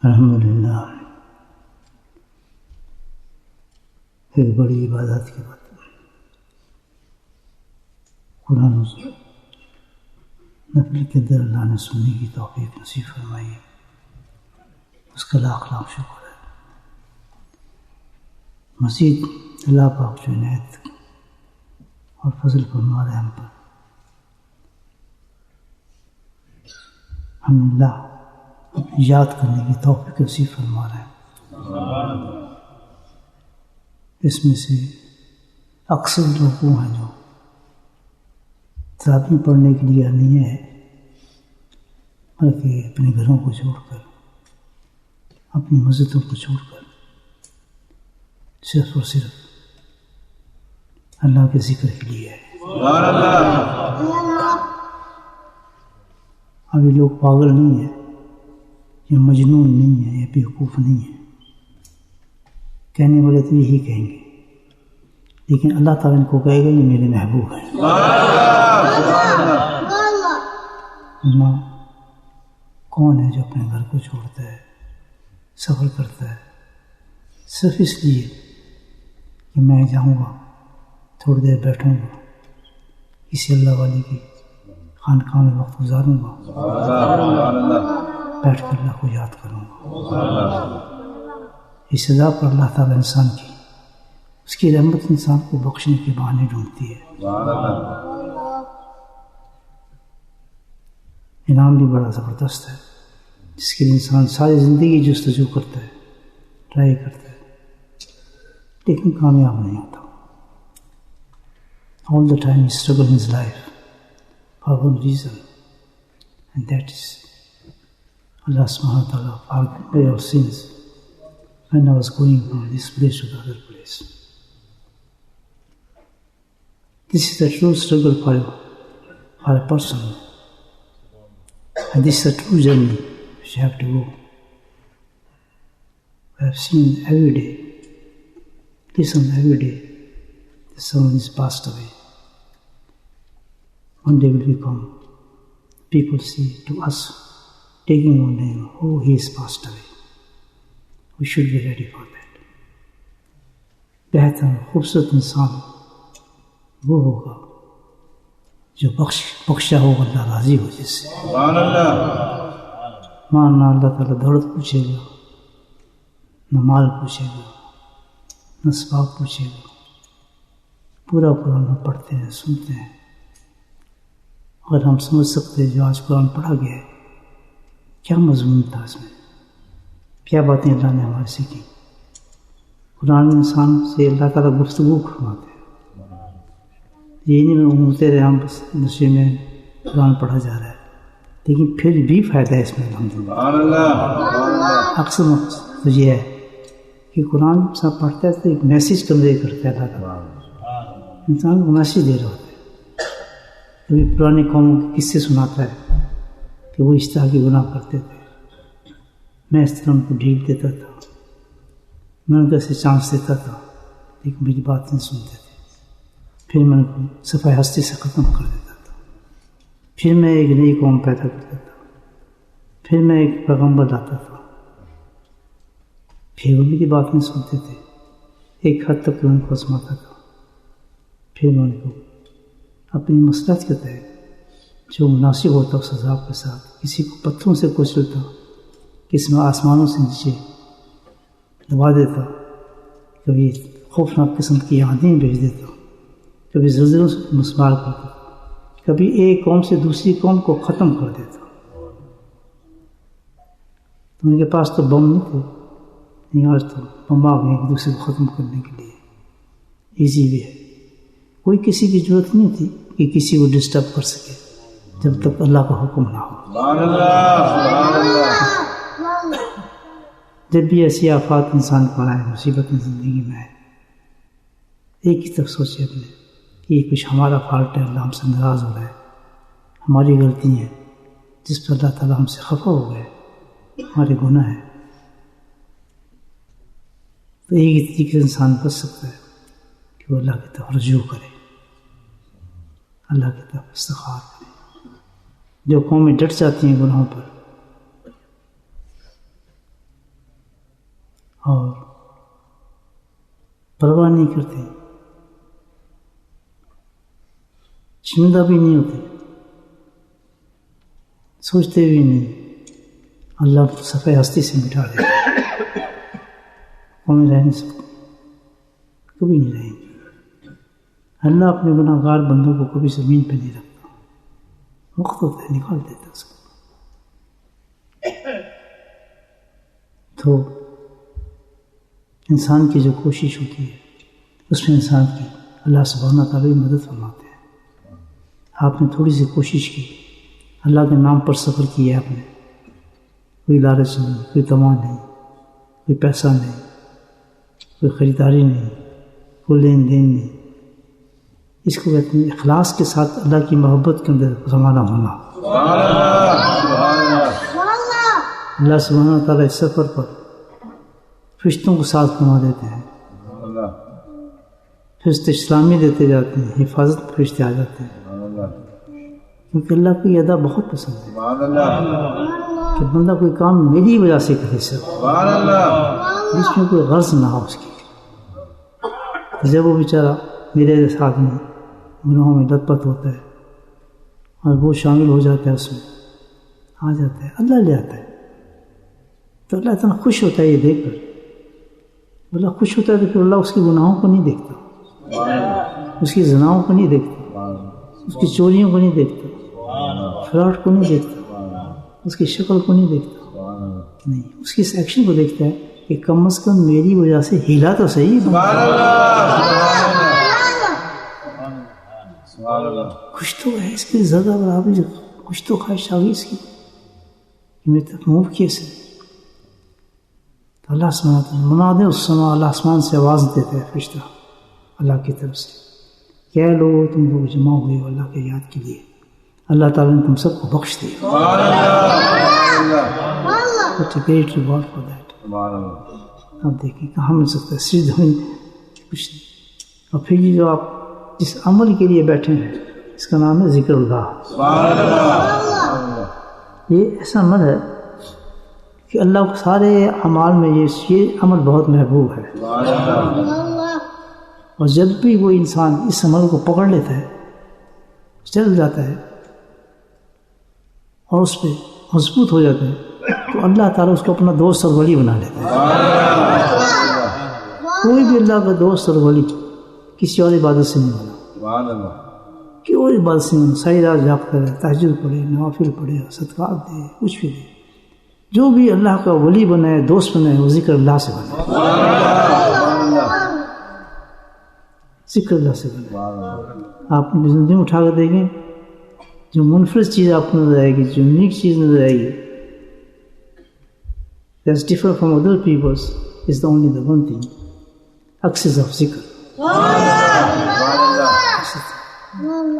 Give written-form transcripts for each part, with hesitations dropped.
الحمدللہ ایک بڑی عبادت کی بات قرآن نفل کے در اللہ نے سننے کی توفیق نصیب فرمائی ہے، اس کا لاکھ لاکھ شکر ہے۔ مزید اللہ پاک جو عنایت اور فضل فرما رہے ہم پر، ہم اللہ یاد کرنے کی توفیق نصیب فرما رہے ہیں۔ اس میں سے اکثر لوگ وہ ہیں جو تراویح پڑھنے کے لیے نہیں ہے، بلکہ اپنے گھروں کو چھوڑ کر، اپنی مسجدوں کو چھوڑ کر صرف اور صرف اللہ کے ذکر کے لیے ہے۔ ابھی لوگ پاگل نہیں ہیں، یہ مجنون نہیں ہے، یہ بیوقوف نہیں ہے، کہنے والے تو یہی کہیں گے، لیکن اللہ تعالیٰ ان کو کہے گا یہ میرے محبوب ہیں۔ اللہ کون ہے جو اپنے گھر کو چھوڑتا ہے، سفر کرتا ہے صرف اس لیے کہ میں جاؤں گا، تھوڑی دیر بیٹھوں گا، کسی اللہ والے کی خانقاہ میں وقت گزاروں گا، بیٹھ کر اللہ کو یاد کروں گا۔ اس سزا پر اللہ تعالیٰ انسان کی، اس کی رحمت انسان کو بخشنے کے بہانے ڈھونڈتی ہے۔ انعام بھی بڑا زبردست ہے، جس کے لیے انسان ساری زندگی جستجو کرتا ہے، ٹرائی کرتا ہے، لیکن کامیاب نہیں ہوتا۔ All the time he struggles in his life for one reason, and that is Allah subhanahu wa ta'ala forgave me our sins when I was going from this place to the other place. This is the true struggle for a person, and this is the true journey which you have to go. I have seen every day, listen every day, that someone is passed away. One day will become, people see to us, taking one name, oh, he is passed away. We should be ready for that. بہتر خوبصورت انسان وہ ہوگا جو بخشا ہوگا اللہ راضی ہو جس سے۔ ماننا اللہ تعالیٰ دولت پوچھے گا، نہ مال پوچھے گا، نہ اسباب پوچھے گا۔ پورا قرآن ہم پڑھتے ہیں، سنتے ہیں، اگر ہم سمجھ سکتے ہیں جو آج قرآن پڑھا گیا ہے کیا مضمون تھا، اس میں کیا باتیں اللہ نے ہمارے سے کی۔ قرآن میں انسان سے اللہ تعالیٰ گفتگو فرماتے ہیں، یہ نہیں گھومتے رہے ہم بس نشے میں قرآن پڑھا جا رہا ہے، لیکن پھر بھی فائدہ ہے اس میں الحمدللہ۔ اکثر مقصد تو یہ ہے کہ قرآن سب پڑھتا ہے تو ایک میسیج کنوے کرتا ہے اللہ تعالیٰ، انسان کو میسیج دے رہا ہوتا ہے۔ کبھی پرانی قوموں کے قصے سناتا ہے کہ وہ اس طرح کے گناہ کرتے تھے، میں اس طرح ان کو ڈھیل دیتا تھا، میں ان کو ایسے چانس دیتا تھا، لیکن میری بات نہیں سنتے تھے، پھر میں ان کو صفحہ ہستی سے ختم کر دیتا تھا، پھر میں ایک نئی قوم پیدا کرتا تھا، پھر میں ایک پیغمبر لاتا تھا، پھر وہ میری بات نہیں سنتے تھے، ایک حد تک ان کو آزماتا تھا، پھر میں ان کو اپنی مصلحت کے تحت جو مناسب ہوتا اس عذاب کے ساتھ کسی کو پتھروں سے کچلتا، کسی میں آسمانوں سے نیچے دبا دیتا، کبھی خوفناک قسم کی آندھی بھیج دیتا، کبھی زلزلوں سے مسمار کرتا، کبھی ایک قوم سے دوسری قوم کو ختم کر دیتا۔ تو ان کے پاس تو بم نہیں تھے، نہیں آج تو بم آ گئے ایک دوسرے کو ختم کرنے کے لیے، ایزی بھی ہے، کوئی کسی کی ضرورت نہیں تھی کہ کسی کو ڈسٹرب کر سکے جب تک اللہ کا حکم نہ ہو۔ جب بھی ایسی آفات انسان کو آئے، مصیبتیں زندگی میں آئے، ایک ہی طرف سوچے اپنے کہ یہ کچھ ہمارا فالٹ ہے، اللہ ہم سے ناراض ہو رہا ہے، ہماری غلطی ہیں جس پر اللہ تعالیٰ ہم سے خفا ہو گئے، ہمارے گناہ ہیں۔ تو ایک ہی طریقے سے انسان بچ سکتا ہے کہ وہ اللہ کی طرف رجوع کرے، اللہ کی طرف استغفار کرے۔ جو قومیں ڈٹ جاتی ہیں گناہوں پر، اور پرواہ نہیں کرتے، شرمندہ بھی نہیں ہوتے، سوچتے بھی نہیں اللہ صفحہ ہستی سے مٹا دے، ہمیں رہ نہیں سکتے، کبھی نہیں رہیں گے۔ اللہ اپنے گناہ گار بندوں کو کبھی زمین پہ نہیں رکھتا، وقت ہوتا ہے نکال دیتا اس کو۔ تو انسان کی جو کوشش ہوتی ہے اس میں انسان کی اللہ سبحانہ تعالیٰ بھی مدد فرماتے ہیں۔ آپ نے تھوڑی سی کوشش کی، اللہ کے نام پر سفر کیا آپ نے، کوئی لالچ نہیں، کوئی طمع نہیں، کوئی پیسہ نہیں، کوئی خریداری نہیں، کوئی لین دین نہیں، اس کو کہتے ہیں اخلاص کے ساتھ اللہ کی محبت کے اندر روانہ ہونا۔ اللہ سبحانہ تعالیٰ اس سفر پر فرشتوں کو ساتھ فرما دیتے ہیں، فرشتے اسلامی دیتے جاتے ہیں، حفاظت فرشتے آ جاتے ہیں، کیونکہ اللہ کو یہ ادا بہت پسند ہے کہ بندہ کوئی کام میری وجہ سے کرے، سر جس میں کوئی غرض نہ ہو اس کی۔ جب وہ بیچارہ میرے جیسا آدمی گناہوں میں لت پت ہوتا ہے اور وہ شامل ہو جاتا ہے، اس میں آ جاتا ہے، اللہ لے آتا ہے، تو اللہ اتنا خوش ہوتا ہے یہ دیکھ کر۔ اللہ خوش ہوتا ہے تو پھر اللہ اس کے گناہوں کو نہیں دیکھتا، اس کی زناؤں کو نہیں دیکھتا، اس کی چوریوں کو نہیں دیکھتا، فراڈ کو نہیں دیکھتا، اس کی شکل کو نہیں دیکھتا، نہیں، اس کی اس ایکشن کو دیکھتا ہے کہ کم از کم میری وجہ سے ہلا تو صحیح، کچھ تو ہے اس کی زیادہ برابری، کچھ تو خواہش آ گئی اس کی کہ میرے تک موو کیسے۔ تو اللہ سبحانہ منادے اس سما، اللہ آسمان سے آواز دیتے ہیں فرشتہ اللہ کی طرف سے، کیا لوگوں تم لوگ جمع ہوئے ہو اللہ کے یاد کے لیے، اللہ تعالیٰ نے تم سب کو بخش دیا، گریٹ ریوارڈ فار دیٹ۔ اب دیکھیں کہاں مل سکتا ہے، سجدہ میں کچھ نہیں۔ اور پھر یہ جو آپ جس عمل کے لیے بیٹھے ہیں اس کا نام ہے ذکر اللہ۔ یہ ایسا عمل ہے کہ اللہ کو سارے اعمال میں یہ عمل بہت محبوب ہے، اور جب بھی وہ انسان اس عمل کو پکڑ لیتا ہے، چل جاتا ہے اور اس پہ مضبوط ہو جاتا ہے، تو اللہ تعالیٰ اس کو اپنا دوست اور ولی بنا لیتا ہے۔ کوئی بھی اللہ کا دوست اور ولی کسی اور عبادت سے نہیں بنا، کہ اور عبادت سے نہیں، ساری رات جاگتا رہے، تہجد پڑھے، نوافل پڑھے، صدقات دے، کچھ بھی دے، جو بھی اللہ کا ولی بنے، دوست بنے، وہ ذکر اللہ سے بنے، ذکر اللہ سے بنے۔ آپ اپنی زندگی میں اٹھا کر دیکھیں، جو منفرد چیز آپ کو نظر آئے گی، جو یونیک چیز نظر آئے گی، that's different from other people's is the only the one thing، access of ذکر۔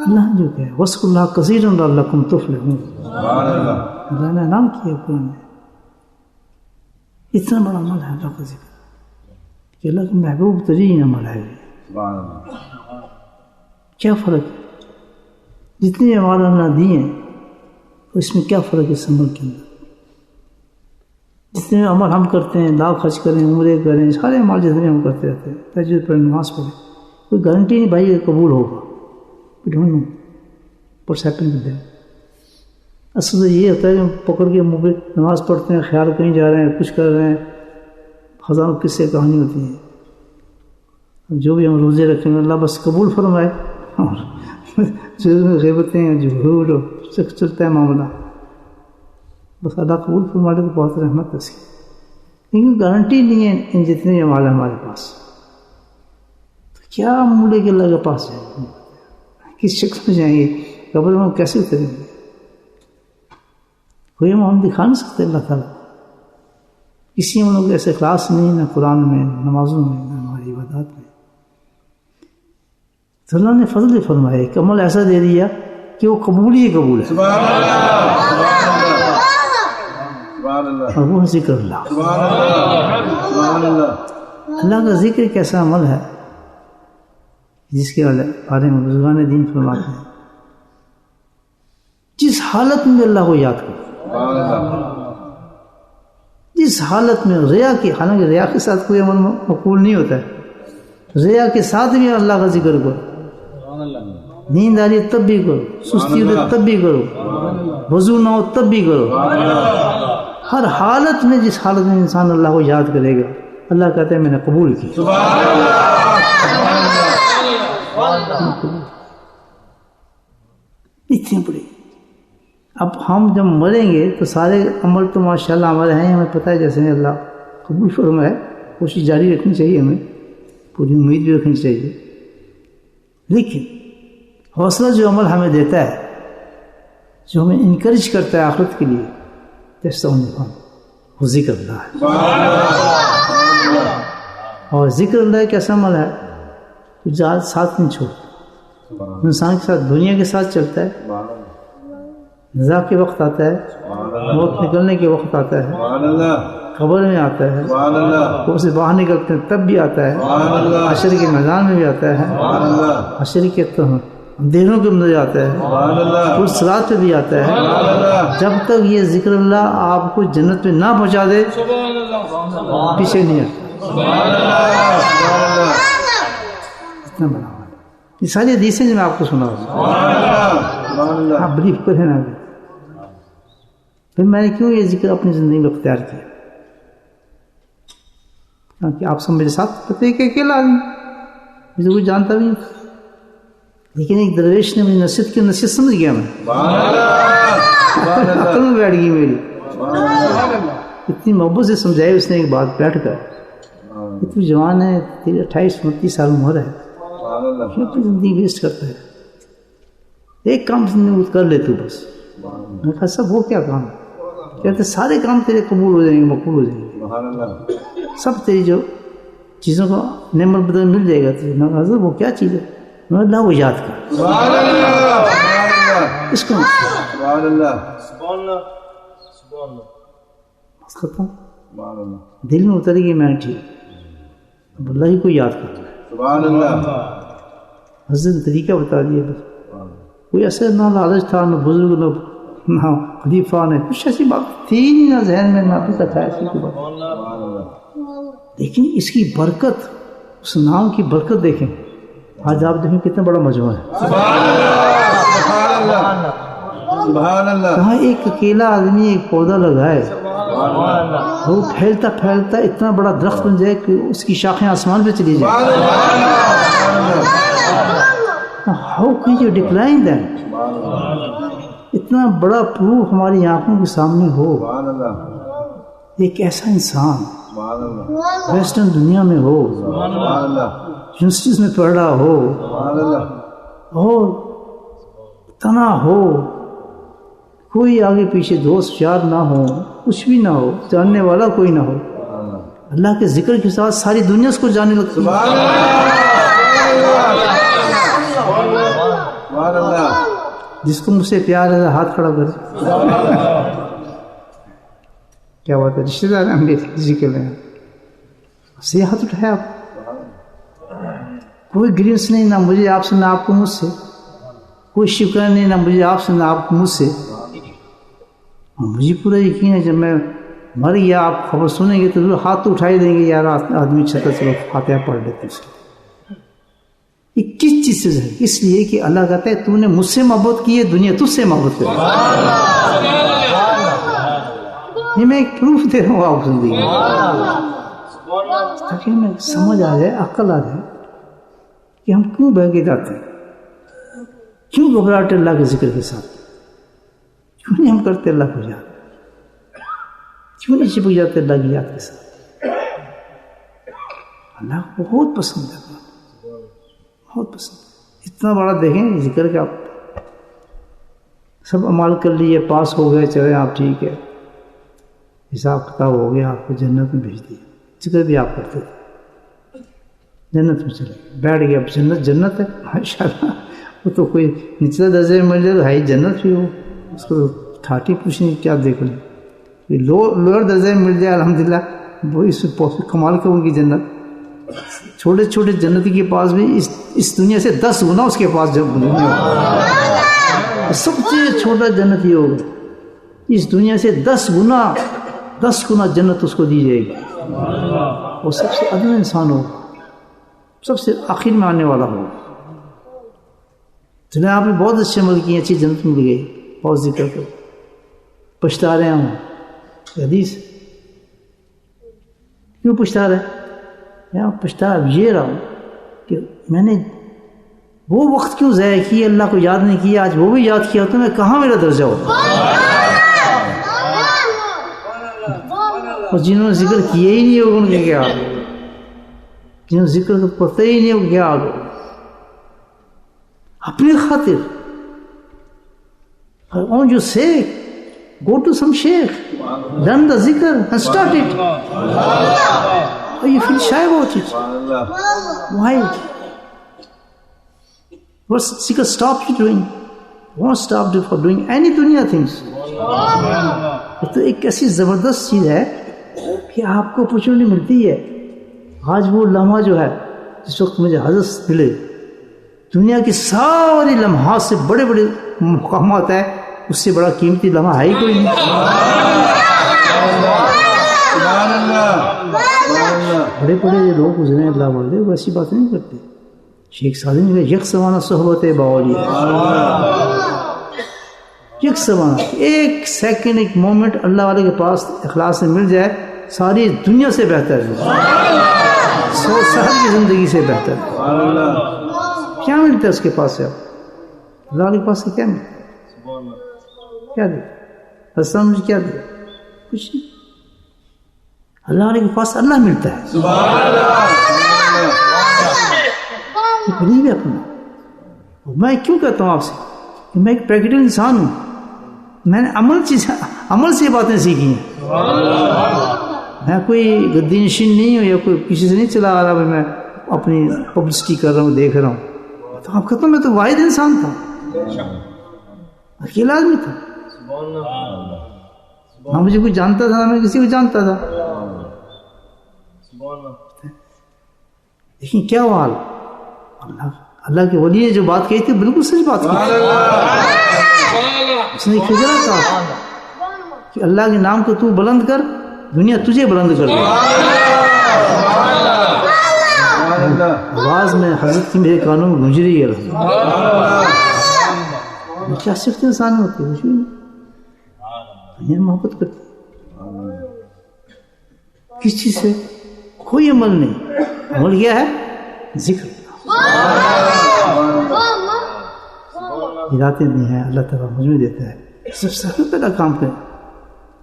اللہ جو کہ وَاذْكُرُوا اللَّهَ كَثِيرًا لَعَلَّكُمْ تُفْلِحُونَ، اللہ نے نام کیا قرآن میں، اتنا بڑا عمل ہے اللہ کا ذکر، کہ اللہ کا محبوب ترین عمل ہے۔ کیا فرق ہے، جتنے اعمال اللہ دیے ہیں اس میں کیا فرق ہے اس عمل کے اندر؟ جتنے عمل ہم کرتے ہیں، لاکھ خرچ کریں، عمرے کریں، سارے اعمال جتنے ہم کرتے رہتے ہیں، تہجد پڑھیں، نماز پڑھیں، کوئی گارنٹی نہیں بھائی کہ قبول ہوگا، we don't know what's happening with them۔ اصل یہ ہوتا ہے کہ پکڑ کے منہ پہ نماز پڑھتے ہیں، خیال کہیں جا رہے ہیں، کچھ کر رہے ہیں، ہزاروں قصے کہانی ہوتی ہیں، جو بھی ہم روزے رکھیں گے اللہ بس قبول فرمائے، اور جو غیبتیں جو چلتا ہے معاملہ، بس اللہ قبول فرما لے تو بہت رحمت ہے اس کی، لیکن گارنٹی نہیں ہے ان جتنے اعمال ہیں ہمارے پاس، تو کیا مولے کے اللہ کے پاس جائیں گے، کس شکل میں جائیں گے، قبر میں ہم کیسے اتریں گے؟ کوئی ہم دکھا نہیں سکتے اللہ تعالیٰ، کسی ہم لوگ ایسے اخلاص نہیں، نہ قرآن میں، نہ نمازوں میں، نہ ہماری عبادات میں۔ تو اللہ نے فضل فرمایا، ایک عمل ایسا دے دیا کہ وہ قبول ہی قبول ہے، اور وہ ذکر اللہ۔ اللہ کا ذکر ایک ایسا عمل ہے جس کے بارے میں بزرگان دین فرماتے ہیں، جس حالت میں اللہ کو یاد کرو، جس حالت میں ریا کی، حالانکہ ریا کے ساتھ کوئی عمل مقبول نہیں ہوتا ہے، ریا کے ساتھ بھی اللہ کا ذکر کرو، نیند آ رہی ہے تب بھی کرو، سستی ہو رہی تب بھی کرو، وضو نہ ہو تب بھی کرو، ہر حالت میں جس حالت میں انسان اللہ کو یاد کرے گا اللہ کہتا ہے میں نے قبول کی۔ اتنی بڑی۔ اب ہم جب مریں گے تو سارے عمل تو ماشاءاللہ ہمارے ہیں، ہمیں پتہ ہے جیسے اللہ قبول فرمائے، کوشش جاری رکھنی چاہیے، ہمیں پوری امید بھی رکھنی چاہیے، لیکن حوصلہ جو عمل ہمیں دیتا ہے، جو ہمیں انکریج کرتا ہے آخرت کے لیے، جیسا وہ ذکر اللہ ہے۔ اور ذکر اللہ کیسا عمل ہے جو ساتھ نہیں چھوڑتا، انسان کے ساتھ دنیا کے ساتھ چلتا ہے، نزا کے وقت آتا ہے، موت نکلنے کے وقت آتا ہے، قبر میں آتا ہے، وہ سے باہر نکلتے ہیں تب بھی آتا ہے، حشر کے میدان میں بھی آتا ہے، حشر کے اندھیروں کے اندر آتا ہے، پھر صراط پہ بھی آتا ہے۔ جب تک یہ ذکر اللہ آپ کو جنت میں نہ پہنچا دے پیچھے نہیں آتا۔ اتنا بڑا یہ ساری حدیثیں جو میں آپ کو سنا ہوں، آپ بلیف کریں نا۔ پھر میں نے کیوں یہ ذکر اپنی زندگی میں اختیار کیا؟ کہ آپ سب میرے ساتھ پتہ ہے کہ اکیلا آدمی مجھے کوئی جانتا بھی نہیں، لیکن ایک درویش نے مجھے نصیحت کی، نصیحت سمجھ گیا، میں عقل میں بیٹھ گئی میری، اتنی محبت سے سمجھائی اس نے ایک بات بیٹھ کر، اتنی جوان ہے، 28-29 سال عمر ہے، کیوں اپنی زندگی ویسٹ کرتا ہے؟ ایک کام زندگی کر لے تو بس۔ میں کہا سب وہ کیا کام ہے؟ کہتے سارے کام تیرے قبول ہو جائیں گے، مقبول ہو جائیں گے، سب تیری جو چیزوں کو نعمت بدل مل جائے گا تجھے۔ میں کہا حضرت وہ کیا چیز ہے؟ میں اللہ کو یاد کر، اس کو ختم، دل میں اتر گئی، میں ٹھیک اب اللہ ہی کو یاد کرتا ہے۔ حضرت نے طریقہ بتا دیا، بس کوئی ایسے نہ لالچ تھا، نہ بزرگ، نہ خلیفہ، نہ کچھ ایسی بات تھی نہیں، نہ ذہن میں، نہ پتہ تھا ایسی کوئی بات، لیکن اس کی برکت، اس نام کی برکت دیکھیں۔ آج آپ دیکھیں کتنا بڑا مجموعہ ہے، کہاں ایک اکیلا آدمی ایک پودا لگائے، وہ پھیلتا پھیلتا اتنا بڑا درخت بن جائے کہ اس کی شاخیں آسمان پہ چلی جائیں۔ How can you decline that؟ اتنا بڑا پروف ہماری آنکھوں کے سامنے ہو، ایک ایسا انسان ویسٹرن دنیا میں ہو، یونیورسٹیز میں پڑھ رہا ہو، اور تنا ہو، کوئی آگے پیچھے دوست یار نہ ہو، کچھ بھی نہ ہو، جاننے والا کوئی نہ ہو، اللہ کے ذکر کے ساتھ ساری دنیا اس کو جاننے لگتی ہے۔ جس کو مجھ سے پیار ہے ہاتھ کھڑا کرے، کیا بات ہے، رشتے دار ہیں میرے، ذکر لیں سے ہاتھ اٹھایا آپ، کوئی گرینس نہیں، نہ مجھے آپ سے، نہ آپ کو مجھ سے، کوئی شکر نہیں، نہ مجھے آپ سے، نہ آپ کو مجھ سے۔ مجھے پورا یقین ہے جب میں مر گیا آپ خبر سنیں گے تو ضرور ہاتھ تو اٹھائی دیں گے، یار آدمی چھتا چلو فاتحہ پڑھ لیتے ہیں۔ یہ کس چیز سے ہے؟ اس لیے کہ اللہ کہتا ہے تو نے مجھ سے محبت کی ہے، دنیا تجھ سے محبت کرے۔ یہ میں ایک پروف دے رہا ہوں آپ زندگی میں، تاکہ ہمیں سمجھ آ جائے، عقل آ جائے کہ ہم کیوں بہ کے جاتے ہیں، کیوں گھبراہٹ اللہ کے ذکر کے ساتھ، کیوں نہیں ہم کرتے اللہ کو یاد، کیوں نہیں چپک جاتے اللہ کی یاد کے ساتھ۔ اللہ کو بہت پسند ہے، بہت پسند، اتنا بڑا دیکھیں ذکر کہ آپ سب عمال کر لیے، پاس ہو گئے، چلے آپ ٹھیک ہے، حساب کتاب ہو گیا، آپ کو جنت میں بھیج دیا، ذکر بھی آپ کرتے تھے، جنت میں چلے بیٹھ گئے، اب جنت جنت ہے ماشاءاللہ، وہ تو کوئی نچلا درجے میں مل جائے تو ہے جنت بھی، ہو اس کو ٹھاٹی پوچھنی کیا دیکھ لیں، لوور درجے میں مل جائے الحمدللہ، وہ اس کمال کا ان کی جنت۔ چھوٹے چھوٹے جنتی کے پاس بھی اس دنیا سے 10 گنا اس کے پاس جب دنیا ہوگا، سب سے چھوٹا جنتی ہوگا اس دنیا سے 10 گنا 10 گنا جنت اس کو دی جائے گی. وہ سب سے ادنا انسان ہوگا, سب سے آخر میں آنے والا ہوگا. چلے آپ نے بہت اچھے عمل کیے, اچھی جنت مل گئی, بہت ذکر کرو, پچھتا رہے ہوں. حدیث کیوں پچھتا رہے؟ میں پچھتا یہ رہا ہوں کہ میں نے وہ وقت کیوں ضائع کیا, اللہ کو یاد نہیں کیا. آج وہ بھی یاد کیا تو میں کہاں میرا درجہ ہو. اور جنہوں نے ذکر کیا ہی نہیں ہوگا ان کے کیا ہوگا, جنہوں نے ذکر کو پتہ ہی نہیں ہوگا کیا ہوگا. اپنی خاطر on your sake, go to some sheikh, learn the zikr and start it. Or you feel shy about it. Why? What zikr stop you doing? Won't stop you for doing any dunya things. تو ایک ایسی زبردست چیز ہے کہ آپ کو opportunity ملتی ہے. آج وہ لمحہ جو ہے جس وقت مجھے حضرت ملے, دنیا کی ساری لمحات سے بڑے بڑے مقامات ہے, اس سے بڑا قیمتی لمحہ ہے ہی کوئی نہیں. بڑے بڑے لوگ گزرے ہیں اللہ والے, وہ ایسی باتیں نہیں کرتے. شیخ سعدی نے یک سوانہ صحبت باولی, یک سوانہ, ایک سیکنڈ ایک مومنٹ اللہ والے کے پاس اخلاص سے مل جائے, ساری دنیا سے بہتر ہے, 100 سال کی زندگی سے بہتر ہے. کیا ملتا ہے اس کے پاس سے؟ اللہ والے کے پاس سے کیا ملتا ہے؟ کیا دیا رسول مجھے, کیا دیا؟ کچھ نہیں. اللہ والے کے پاس اللہ ملتا ہے. یہ قریب ہے اپنا. میں کیوں کہتا ہوں آپ سے کہ میں ایک پریکٹیکل انسان ہوں, میں نے عمل سے باتیں سیکھی ہیں. میں کوئی گدی نشین نہیں ہوں یا کوئی کسی سے نہیں چلا آ رہا, میں اپنی پبلسٹی کر رہا ہوں, دیکھ رہا ہوں. تو آپ کہتا ہوں میں تو واحد انسان تھا, اکیلا آدمی تھا. نہ مجھے کوئی جانتا تھا, نہ میں کسی کو جانتا تھا. لیکن کیا ہوا حال, اللہ کے ولی نے جو بات کہی تھی بالکل سچ بات کی. اس نے کھجرا کہا کہ اللہ کے نام کو تو بلند کر, دنیا تجھے بلند کر دے. آواز میں حضرت کی میرے کانوں میں گونج رہی ہے. کیا صرف انسان ہوتی ہے, کچھ بھی نہیں. محبت کرتی کس چیز سے؟ کوئی عمل نہیں. عمل کیا ہے؟ ذکر. ہدایتیں دی ہیں اللہ تعالیٰ, مجموع دیتا ہے. سب سے پہلا کام کریں.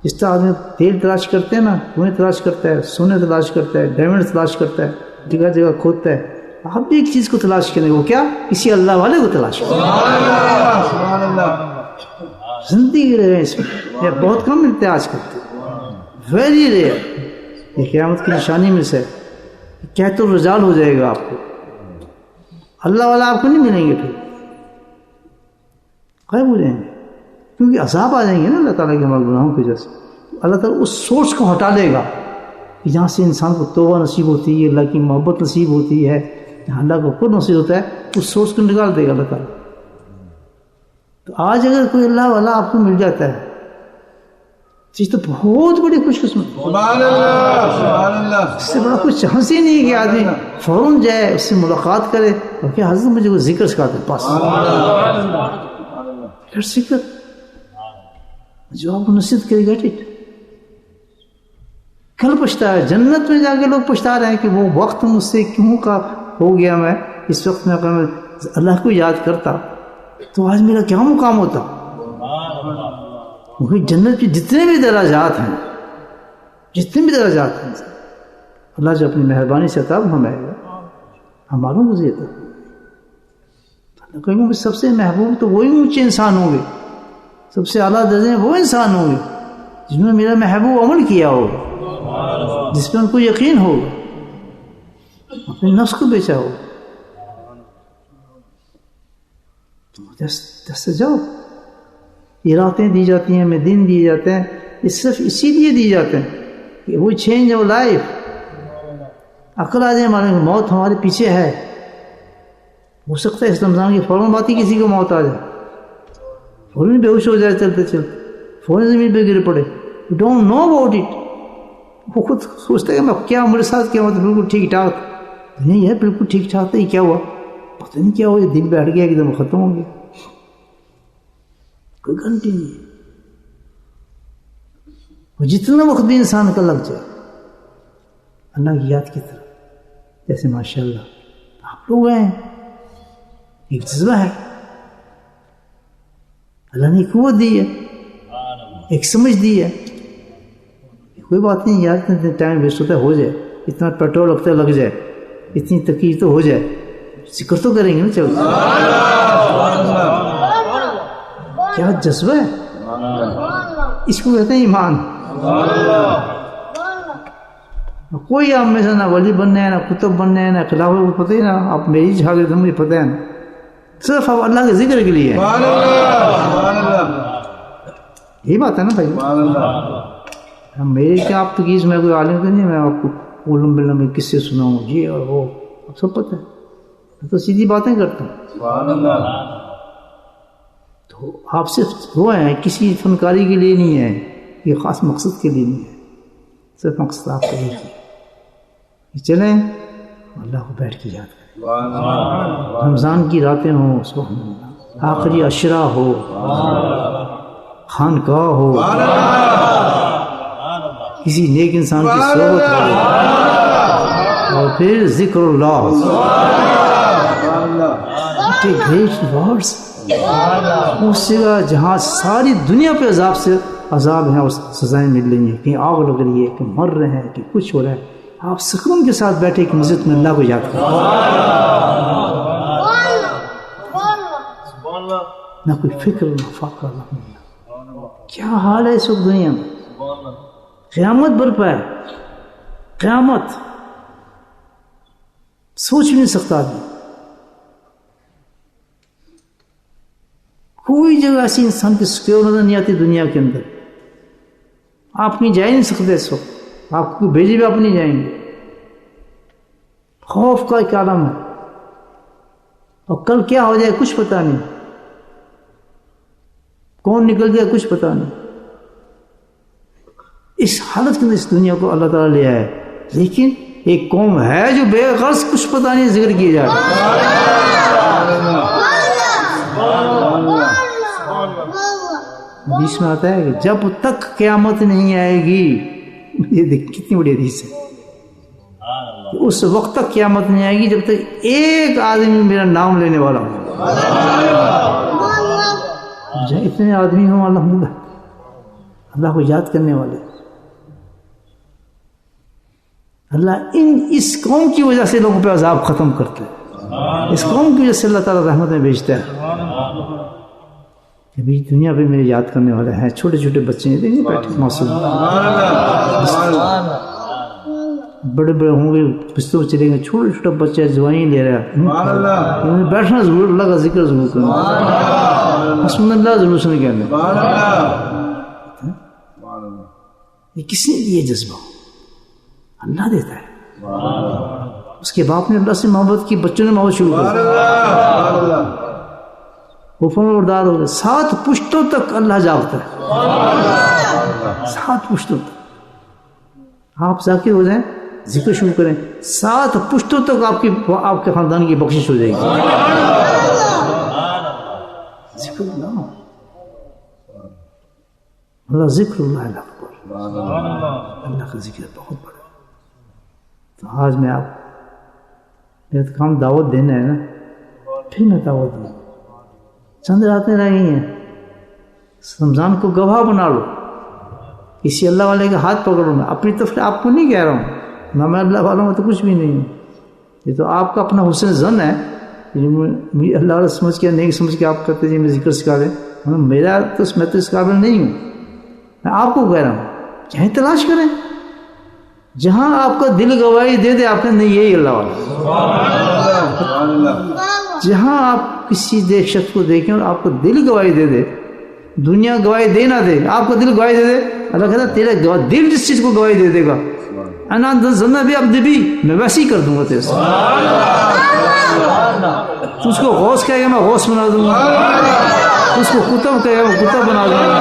جس طرح آدمی تیل تلاش کرتے ہیں نا, کنویں تلاش کرتا ہے, سونے تلاش کرتا ہے, ڈائمنڈ تلاش کرتا ہے, جگہ جگہ کھودتا ہے, آپ بھی ایک چیز کو تلاش کریں. وہ کیا؟ کسی اللہ والے کو تلاش کریں. زندگی رہے اس میں. یہ بہت کم ملتے ہیں آج کل, ویری ریئر. یہ قیامت کی نشانی میں سے کہتے الرجال ہو جائے گا آپ کو. اللہ والا آپ کو نہیں ملیں گے, پھر غائب ہو جائیں گے, کیونکہ عذاب آ جائیں گے نا اللہ تعالیٰ کے ہمارے گناہوں کی وجہ سے. اللہ تعالیٰ اس سورس کو ہٹا لے گا کہ جہاں سے انسان کو توبہ نصیب ہوتی ہے, اللہ کی محبت نصیب ہوتی ہے, جہاں اللہ کو خود نصیب ہوتا ہے, اس سورس کو نکال دے گا اللہ تعالیٰ. تو آج اگر کوئی اللہ والا آپ کو مل جاتا ہے چیز تو بہت بڑی خوش قسمت. سبحان اللہ, سبحان اللہ. اس سے بڑا کچھ چانس ہی نہیں کہ آدمی فوراً جائے, اس سے ملاقات کرے اور کہ حضرت مجھے کوئی ذکر سکھا دے پاس. ذکر جو آپ کو نصیحت کرے, گیٹ اٹ. کل پچھتا ہے, جنت میں جا کے لوگ پچھتا رہے ہیں کہ وہ وقت مجھ سے کیوں کا ہو گیا. میں اس وقت میں اگر اللہ کو یاد کرتا تو آج میرا کیا مقام ہوتا. کیونکہ جنت کے جتنے بھی درجات ہیں, اللہ جو اپنی مہربانی سے عطا فرمائے گا, ہم معلوم مجھے تھا. کہیں گے سب سے محبوب تو وہی اونچے انسان ہوں گے, سب سے اعلیٰ درجے وہ انسان ہوں گے جنہوں نے میرا محبوب عمل کیا ہوگا, جس پہ ان کو یقین ہوگا, اپنے نفس کو بیچا ہوگا. تو جس جاؤ. یہ راتیں دی جاتی ہیں, میں دن دیے جاتے ہیں, یہ صرف اسی لیے دی جاتے ہیں کہ وہ چینج آور لائف. عقل آ جائے ہمارے, موت ہمارے پیچھے ہے. ہو سکتا ہے اس رمضان کی فوراً بات ہی کسی کو موت آ جائے, فوراً بے ہوش ہو جائے چلتے چلتے, فوراً زمین پہ گر پڑے. You don't know about it. وہ خود سوچتا ہے کہ میں کیا میرے ساتھ کیا ہوا، تو بالکل ٹھیک ٹھاک نہیں ہے، بالکل ٹھیک ٹھاک تھا، یہ کیا ہوا پتہ نہیں کیا ہوا، یہ دل بیٹھ گیا ایک دم ختم ہو گیا، کوئی گارنٹی نہیں ہے۔ وہ جتنا وقت بھی انسان کا لگ جائے اللہ کی یاد کی طرف، جیسے ماشاء اللہ آپ لوگ ہیں، ایک جذبہ ہے، اللہ نے قوت دی ہے، ایک سمجھ دی ہے، کوئی بات نہیں یار، اتنا ٹائم ویسٹ ہوتا ہے، ہو جائے، اتنا پیٹرول لگتا ہے لگ جائے، اتنی تکلیف تو ہو جائے، ذکر تو کریں گے نا، چلو کیا جذبہ ہے، اس کو کہتے ہیں ایمان۔ کوئی آپ میں سے نہ ولی بننا ہے، نہ کتب بننا ہے، نہ خلاف کو پتہ ہی نہ، آپ میری شاگرد ہوں، مجھے پتہ ہے نا، صرف آپ اللہ کے ذکر کے لیے، یہی بات ہے نا بھائی۔ میرے کیا آپ تکیز، میں کوئی عالم تو نہیں، میں آپ کو علم باللم میں کس سے سناؤں، جی اور وہ آپ سب پتہ ہے، میں تو سیدھی باتیں کرتا ہوں۔ تو آپ صرف وہ ہیں، کسی فنکاری کے لیے نہیں ہے، یہ خاص مقصد کے لیے نہیں ہے، صرف مقصد آپ کا یہ ہے کہ چلیں اللہ کو بیٹھ کے یاد کریں، رمضان کی راتیں ہوں، سبحان اللہ، آخری عشرہ ہو، خانقاہ ہو، کسی نیک انسان کی صحبت ہو، اور پھر ذکر اللہ، گریٹ ریوارڈز، اس جگہ جہاں ساری دنیا پہ عذاب ہیں اور سزائیں مل رہی ہیں، کہیں آگ لگ رہی ہے، کہیں مر رہے ہیں، کہیں کچھ ہو رہا ہے، آپ سکون کے ساتھ بیٹھے کہ مسجد میں اللہ کو یاد کریں، نہ کوئی فکر، نہ فاقہ، نہ کیا حال ہے اس وقت دنیا میں، قیامت برپا ہے، قیامت سوچ بھی نہیں سکتا آدمی، کوئی جگہ ایسی انسان کی سکیور نظر نہیں آتی دنیا کے اندر، آپ کہیں جا ہی نہیں سکتے اس وقت، آپ کو بھیجے بھی آپ نہیں جائیں گے، خوف کا ایک عالم ہے، اور کل کیا ہو جائے کچھ پتہ نہیں، کون نکل جائے کچھ پتہ نہیں، اس حالت کے اندر اس دنیا کو اللہ تعالیٰ لے آیا ہے، لیکن ایک قوم ہے جو بے غرض کچھ پتہ نہیں ذکر کیا جا رہا، حدیث میں آتا ہے کہ جب تک قیامت نہیں آئے گی، یہ دیکھ کتنی بڑی حدیث ہے، اس وقت تک قیامت نہیں آئے گی جب تک ایک آدمی میرا نام لینے والا ہو، جہاں اتنے آدمی ہوں الحمدللہ اللہ کو یاد کرنے والے، اللہ اس قوم کی وجہ سے لوگوں پہ عذاب ختم کرتا ہے، اس قوم کی وجہ سے اللہ تعالیٰ رحمتیں بھیجتا ہے، ابھی دنیا پہ میرے یاد کرنے والے ہیں، چھوٹے چھوٹے بچے ہیں، دیکھیں بیٹھے معصوم، بڑے بڑے ہوں گے بستر پر چلیں گے، چھوٹے چھوٹے بچے جوانی لے رہا ہے، بیٹھنا ضرور، اللہ کا ذکر ضرور کرنا، حسبنا اللہ ضرور سنے کہنے، یہ کس نے دیے جذبہ؟ اللہ دیتا ہے، اس کے باپ نے اللہ سے محبت کی، بچوں نے محبت شروع کر دی، وہ فرمانبردار ہو گئے، 7 پشتوں تک اللہ جاگتا ہے، 7 پشتوں تک آپ ذاکر ہو جائیں، ذکر شروع کریں، 7 پشتوں تک آپ کے خاندان کی بخشش ہو جائے گی، ذکر اللہ، اللہ ذکر اللہ اکبر، اللہ کا ذکر بہت بڑا۔ تو آج میں میرا تو کام دعوت دینا ہے نا، پھر میں دعوت دوں، چند راتیں رہ گئی ہیں، رمضان کو گواہ بنا لو، کسی اللہ والے کا ہاتھ پکڑو، میں اپنی طرف آپ کو نہیں کہہ رہا ہوں، نہ میں اللہ والا ہوں تو کچھ بھی نہیں ہوں، یہ تو آپ کا اپنا حسن ظن ہے، مجھے اللہ والا سمجھ کے نہیں سمجھ کے آپ کرتے جی میں ذکر سکھا دیں، میرا تو میں تو اس قابل نہیں ہوں، میں آپ کو کہہ رہا ہوں چاہے تلاش کریں، جہاں آپ کا دل گواہی دے دے آپ کا نہیں یہی اللہ والا، جہاں آپ کسی دیکھ شخص کو دیکھیں اور آپ کو دل گواہی دے دے، دنیا گواہی دے نہ دے، آپ کو دل گواہی دے دے، اللہ کہتا ہے تیرا دل جس چیز کو گواہی دے دے گا، انا ظن بھی عبد بھی، میں ویسے ہی کر دوں گا تیرے سے، تو اس کو غوث کہے گا میں غوث بنا دوں گا، اس کو کتب کہے گا میں کتب بنا دوں گا،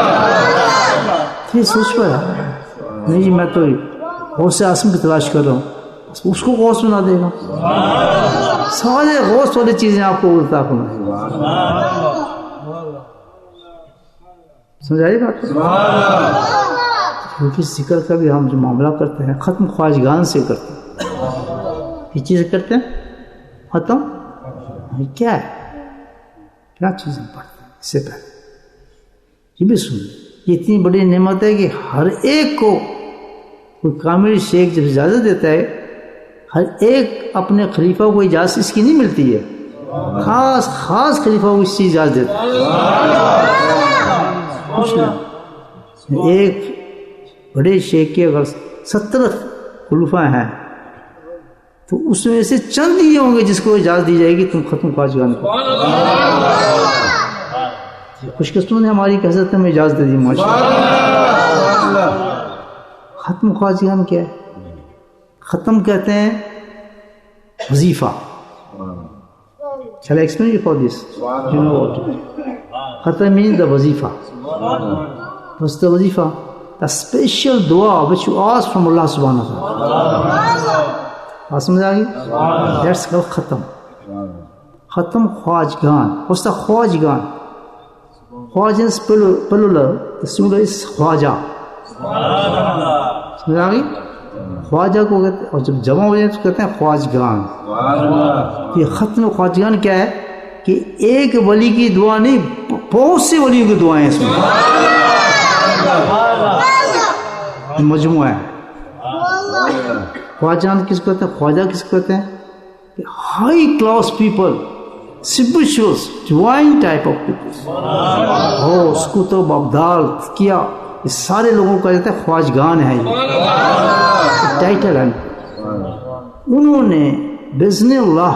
پھر سوچ پا نہیں جی میں تو غوث اعظم کی تلاش کر رہا ہوں، اس کو غوث بنا دے گا. سارے غوث والی چیزیں آپ کو الٹا کرنا ہے. سمجھائی بات؟ کیونکہ ذکر کا بھی ہم جو معاملہ کرتے ہیں ختم خواجگان سے کرتے ہیں. یہ چیزیں کرتے ہیں ختم کیا ہے، کیا چیزیں پڑھتے ہیں اس سے پہلے یہ بھی سن. یہ اتنی بڑی نعمت ہے کہ ہر ایک کو کوئی کامل شیخ جب اجازت دیتا ہے، ہر ایک اپنے خلیفہ کو اجازت اس کی نہیں ملتی ہے، خاص خلیفہ کو اس کی اجازت دیتا ہے. ایک بڑے شیخ کے اگر 70 خلفاء ہیں تو اس میں سے چند ہی ہوں گے جس کو اجازت دی جائے گی تم ختم خواجگان کو. خوش قسمت نے ہماری کہ حضرت میں اجازت دے دی ماشاءاللہ. ختم خواجگان کیا ہے؟ ختم کہتے ہیں وظیفہ. Shall I explain you for this? You know what? Khatam means the wazifa. What's the wazifa? The special dua which you ask from Allah subhanahu wa ta'ala. آپ سمجھ آگئی؟ That's called ختم. ختم خواجگان. What's the Khwajagan? Khwaja is plural. The singular is خواجہ. سمجھ آگئی؟ خواجہ کو کہتے ہیں، اور جب جمع ہو جائے تو کہتے ہیں خواجگان. یہ ختم خواجگان کیا ہے کہ ایک ولی کی دعا نہیں، بہت سے ولیوں کی دعائیں اس میں مجموعہ ہے. خواجان کس کو کہتے ہیں؟ خواجہ کس کو کہتے ہیں؟ High class people, spirituals, divine type of people. ہوش، کتب، ابدال، کیا، یہ سارے لوگوں کا کہتے ہیں خواجگان ہے. یہ ٹائٹل ہے. انہوں نے بِإِذْنِ اللہ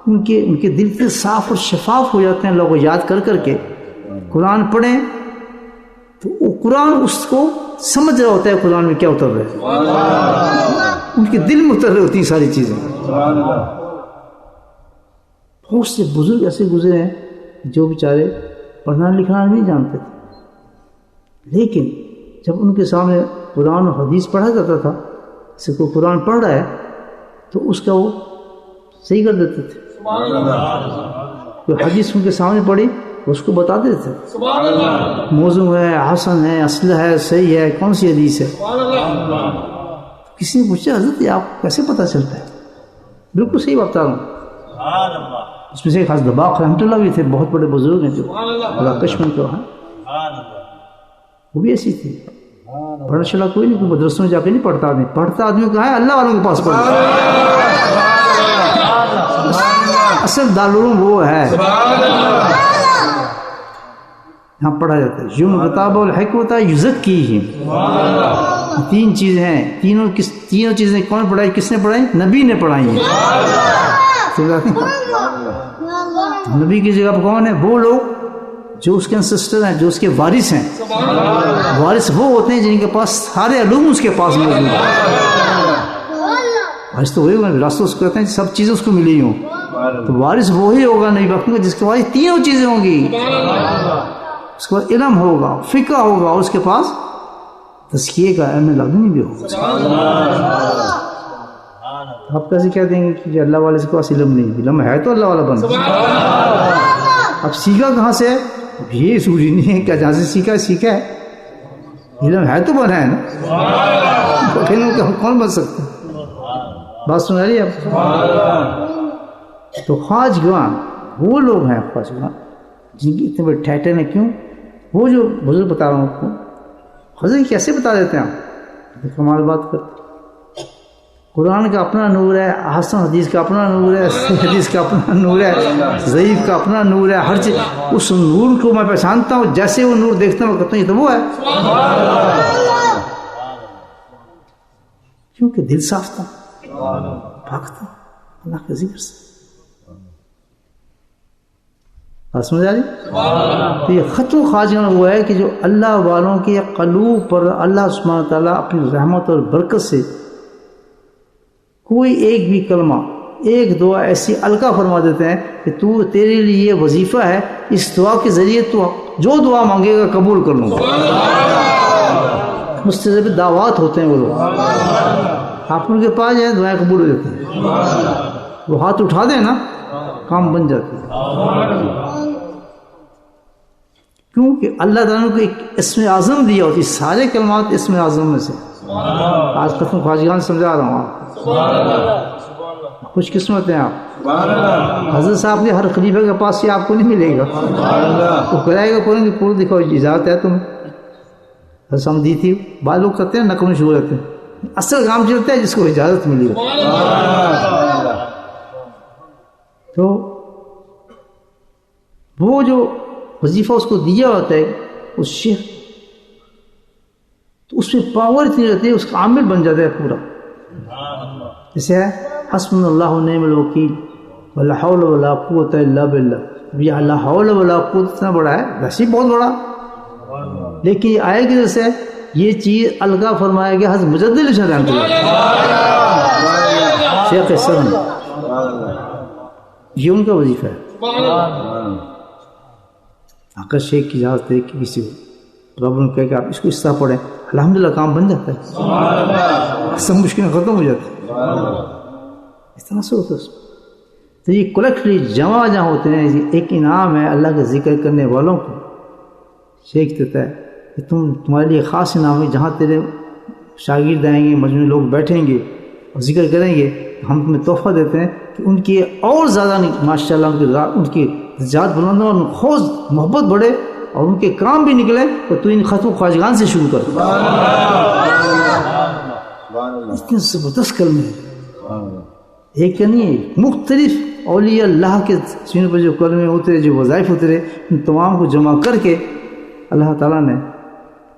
ان کے دل سے صاف اور شفاف ہو جاتے ہیں. لوگوں یاد کر کے قرآن پڑھیں تو وہ قرآن اس کو سمجھ رہا ہوتا ہے قرآن میں کیا اتر رہا ہے. ان کے دل میں اتر رہی ہوتی ہیں ساری چیزیں. بہت سے بزرگ ایسے گزرے ہیں جو بیچارے پڑھنا لکھنا نہیں جانتے تھے، لیکن جب ان کے سامنے قرآن اور حدیث پڑھا جاتا تھا، جیسے کوئی قرآن پڑھ رہا ہے تو اس کا وہ صحیح کر دیتے تھے. کوئی حدیث ان کے سامنے پڑھی اس کو بتا دیتے تھے موضوع ہے، حسن ہے، اصل ہے، صحیح ہے، کون سی حدیث ہے. کسی نے پوچھا حضرت یہ آپ کیسے پتہ چلتا ہے؟ بالکل صحیح بتا رہا ہوں. اس میں سے ایک خاص دباغ رحمۃ اللہ بھی تھے، بہت بڑے بزرگ ہیں جو کشمیر کے ہیں، وہ بھی ایسی تھی. پڑھنا چلا کوئی نہیں، کوئی مدرسوں میں جا کے نہیں پڑھتا آدمی. پڑھتا آدمی کہاں ہے؟ اللہ والوں کے پاس پڑھتا. اصل دارالعلوم وہ ہے، یہاں پڑھا جاتا ہے. یوم کتاب الحکمت یزکیہم. تین چیزیں ہیں، تینوں چیزیں کون پڑھائی؟ کس نے پڑھائی؟ نبی نے پڑھائی ہیں. نبی کی جگہ پر کون ہے؟ وہ لوگ جو اس کے انسسٹر ہیں، جو اس کے وارث ہیں. وارث وہ ہوتے ہیں جن کے پاس سارے علوم اس کے پاس موجود ہیں. وارث تو وہی ہوگا، وراثت اس کو کہتے ہیں سب چیزیں اس کو ملی ہوں. تو وارث وہی ہوگا نبی پاک کا جس کے پاس تینوں چیزیں ہوں گی. اس کے پاس علم ہوگا، فقہ ہوگا، اور اس کے پاس تزکیے کا علم لدنی بھی ہوگا. آپ کیسے کہہ دیں گے کہ اللہ والے کے پاس علم نہیں؟ علم ہے تو اللہ والا بن. اب سیکھا کہاں سے ہے؟ یہ ضروری نہیں ہے کہ جہاں سے سیکھا ہے. علم ہے تو بنا ہے نا. علم کا کون بن سکتا ہے؟ بات سنا رہی ہے آپ؟ تو خواجگان وہ لوگ ہیں، خواجگان جن کی اتنے بڑے ٹائٹل ہیں. کیوں؟ وہ جو بزرگ بتا رہا ہوں آپ کو، حضرت کیسے بتا دیتے ہیں آپ؟ کمال بات کرتے. قرآن کا اپنا نور ہے، حسن حدیث کا اپنا نور ہے، حدیث کا اپنا نور ہے، ضعیف کا اپنا نور ہے. ہر چیز اس نور کو میں پہچانتا ہوں، جیسے وہ نور دیکھتا ہوں کہتا ہوں یہ تو وہ ہے. کیونکہ دل صاف تھا، پاک تھا اللہ کا ذکر سے. سمجھ آ رہی؟ تو یہ ختم خواجگان وہ ہے کہ جو اللہ والوں کے قلوب پر اللہ سبحانہ تعالیٰ اپنی رحمت اور برکت سے کوئی ایک بھی کلمہ، ایک دعا ایسی القا فرما دیتے ہیں کہ تیرے لیے یہ وظیفہ ہے، اس دعا کے ذریعے تو جو دعا مانگے گا قبول کر لوں گا. مستجاب دعوات ہوتے ہیں وہ لوگ. آپ ان کے پاس جائیں دعائیں قبول ہو جاتی ہیں. وہ ہاتھ اٹھا دیں نا کام بن جاتے ہیں. کیونکہ اللہ تعالیٰ کو ایک اسم اعظم دیا ہوتی ہے. سارے کلمات اسم اعظم میں سے. آج ختم خواجگان سمجھا رہا ہوں آپ. خوش قسمت ہیں آپ. حضرت صاحب کے ہر خلیفہ کے پاس یہ آپ کو نہیں ملے گا. وہ کرائے گا پورے پورے دکھاؤ اجازت ہے تم رسم دی تھی. بعض لوگ کرتے ہیں نقل میں شروع رہتے ہیں. اصل کام چلتا ہے جس کو اجازت ملی ہو. تو وہ جو وظیفہ اس کو دیا ہوتا ہے اس شیخ تو اس میں پاور اتنی رہتی ہے اس کا عامل بن جاتا ہے پورا. جیسے ہے حسبنا اللہ ونعم الوکیل ولا حول ولا قوت الا باللہ. ابھی لا حول ولا قوت اتنا بڑا ہے ویسے بہت بڑا لیکن یہ آئے کی جیسے یہ چیز الگا فرمایا گیا حضرت مجدد رحمۃ اللہ شیخ سرن یہ ان کا وظیفہ ہے. اگر شیخ کی اجازت ہے کہ کسی پرابلم کہہ کہ آپ اس کو اس طرح پڑھیں الحمدللہ کام بن جاتا ہے. سب مشکلیں ختم ہو جاتی ہیں. اس طرح سے ہوتا ہے. تو یہ کلیکٹلی جمع جہاں ہوتے ہیں ایک انعام ہے اللہ کا ذکر کرنے والوں کو. شیخ دیتا ہے کہ تمہارے لیے خاص انعام ہے. جہاں تیرے شاگرد آئیں گے مجموعے لوگ بیٹھیں گے اور ذکر کریں گے ہم تمہیں تحفہ دیتے ہیں کہ ان کی اور زیادہ ماشاء اللہ ان کی ذات بلند اور خوش محبت بڑھے اور ان کے کام بھی نکلے تو تو ان ختم خواجگان سے شروع کر. اتنے زبردست کلمے ہیں. ایک نہیں ہے مختلف اولیاء اللہ کے سینے پر جو کلمے اترے جو وظائف اترے ان تمام کو جمع کر کے اللہ تعالیٰ نے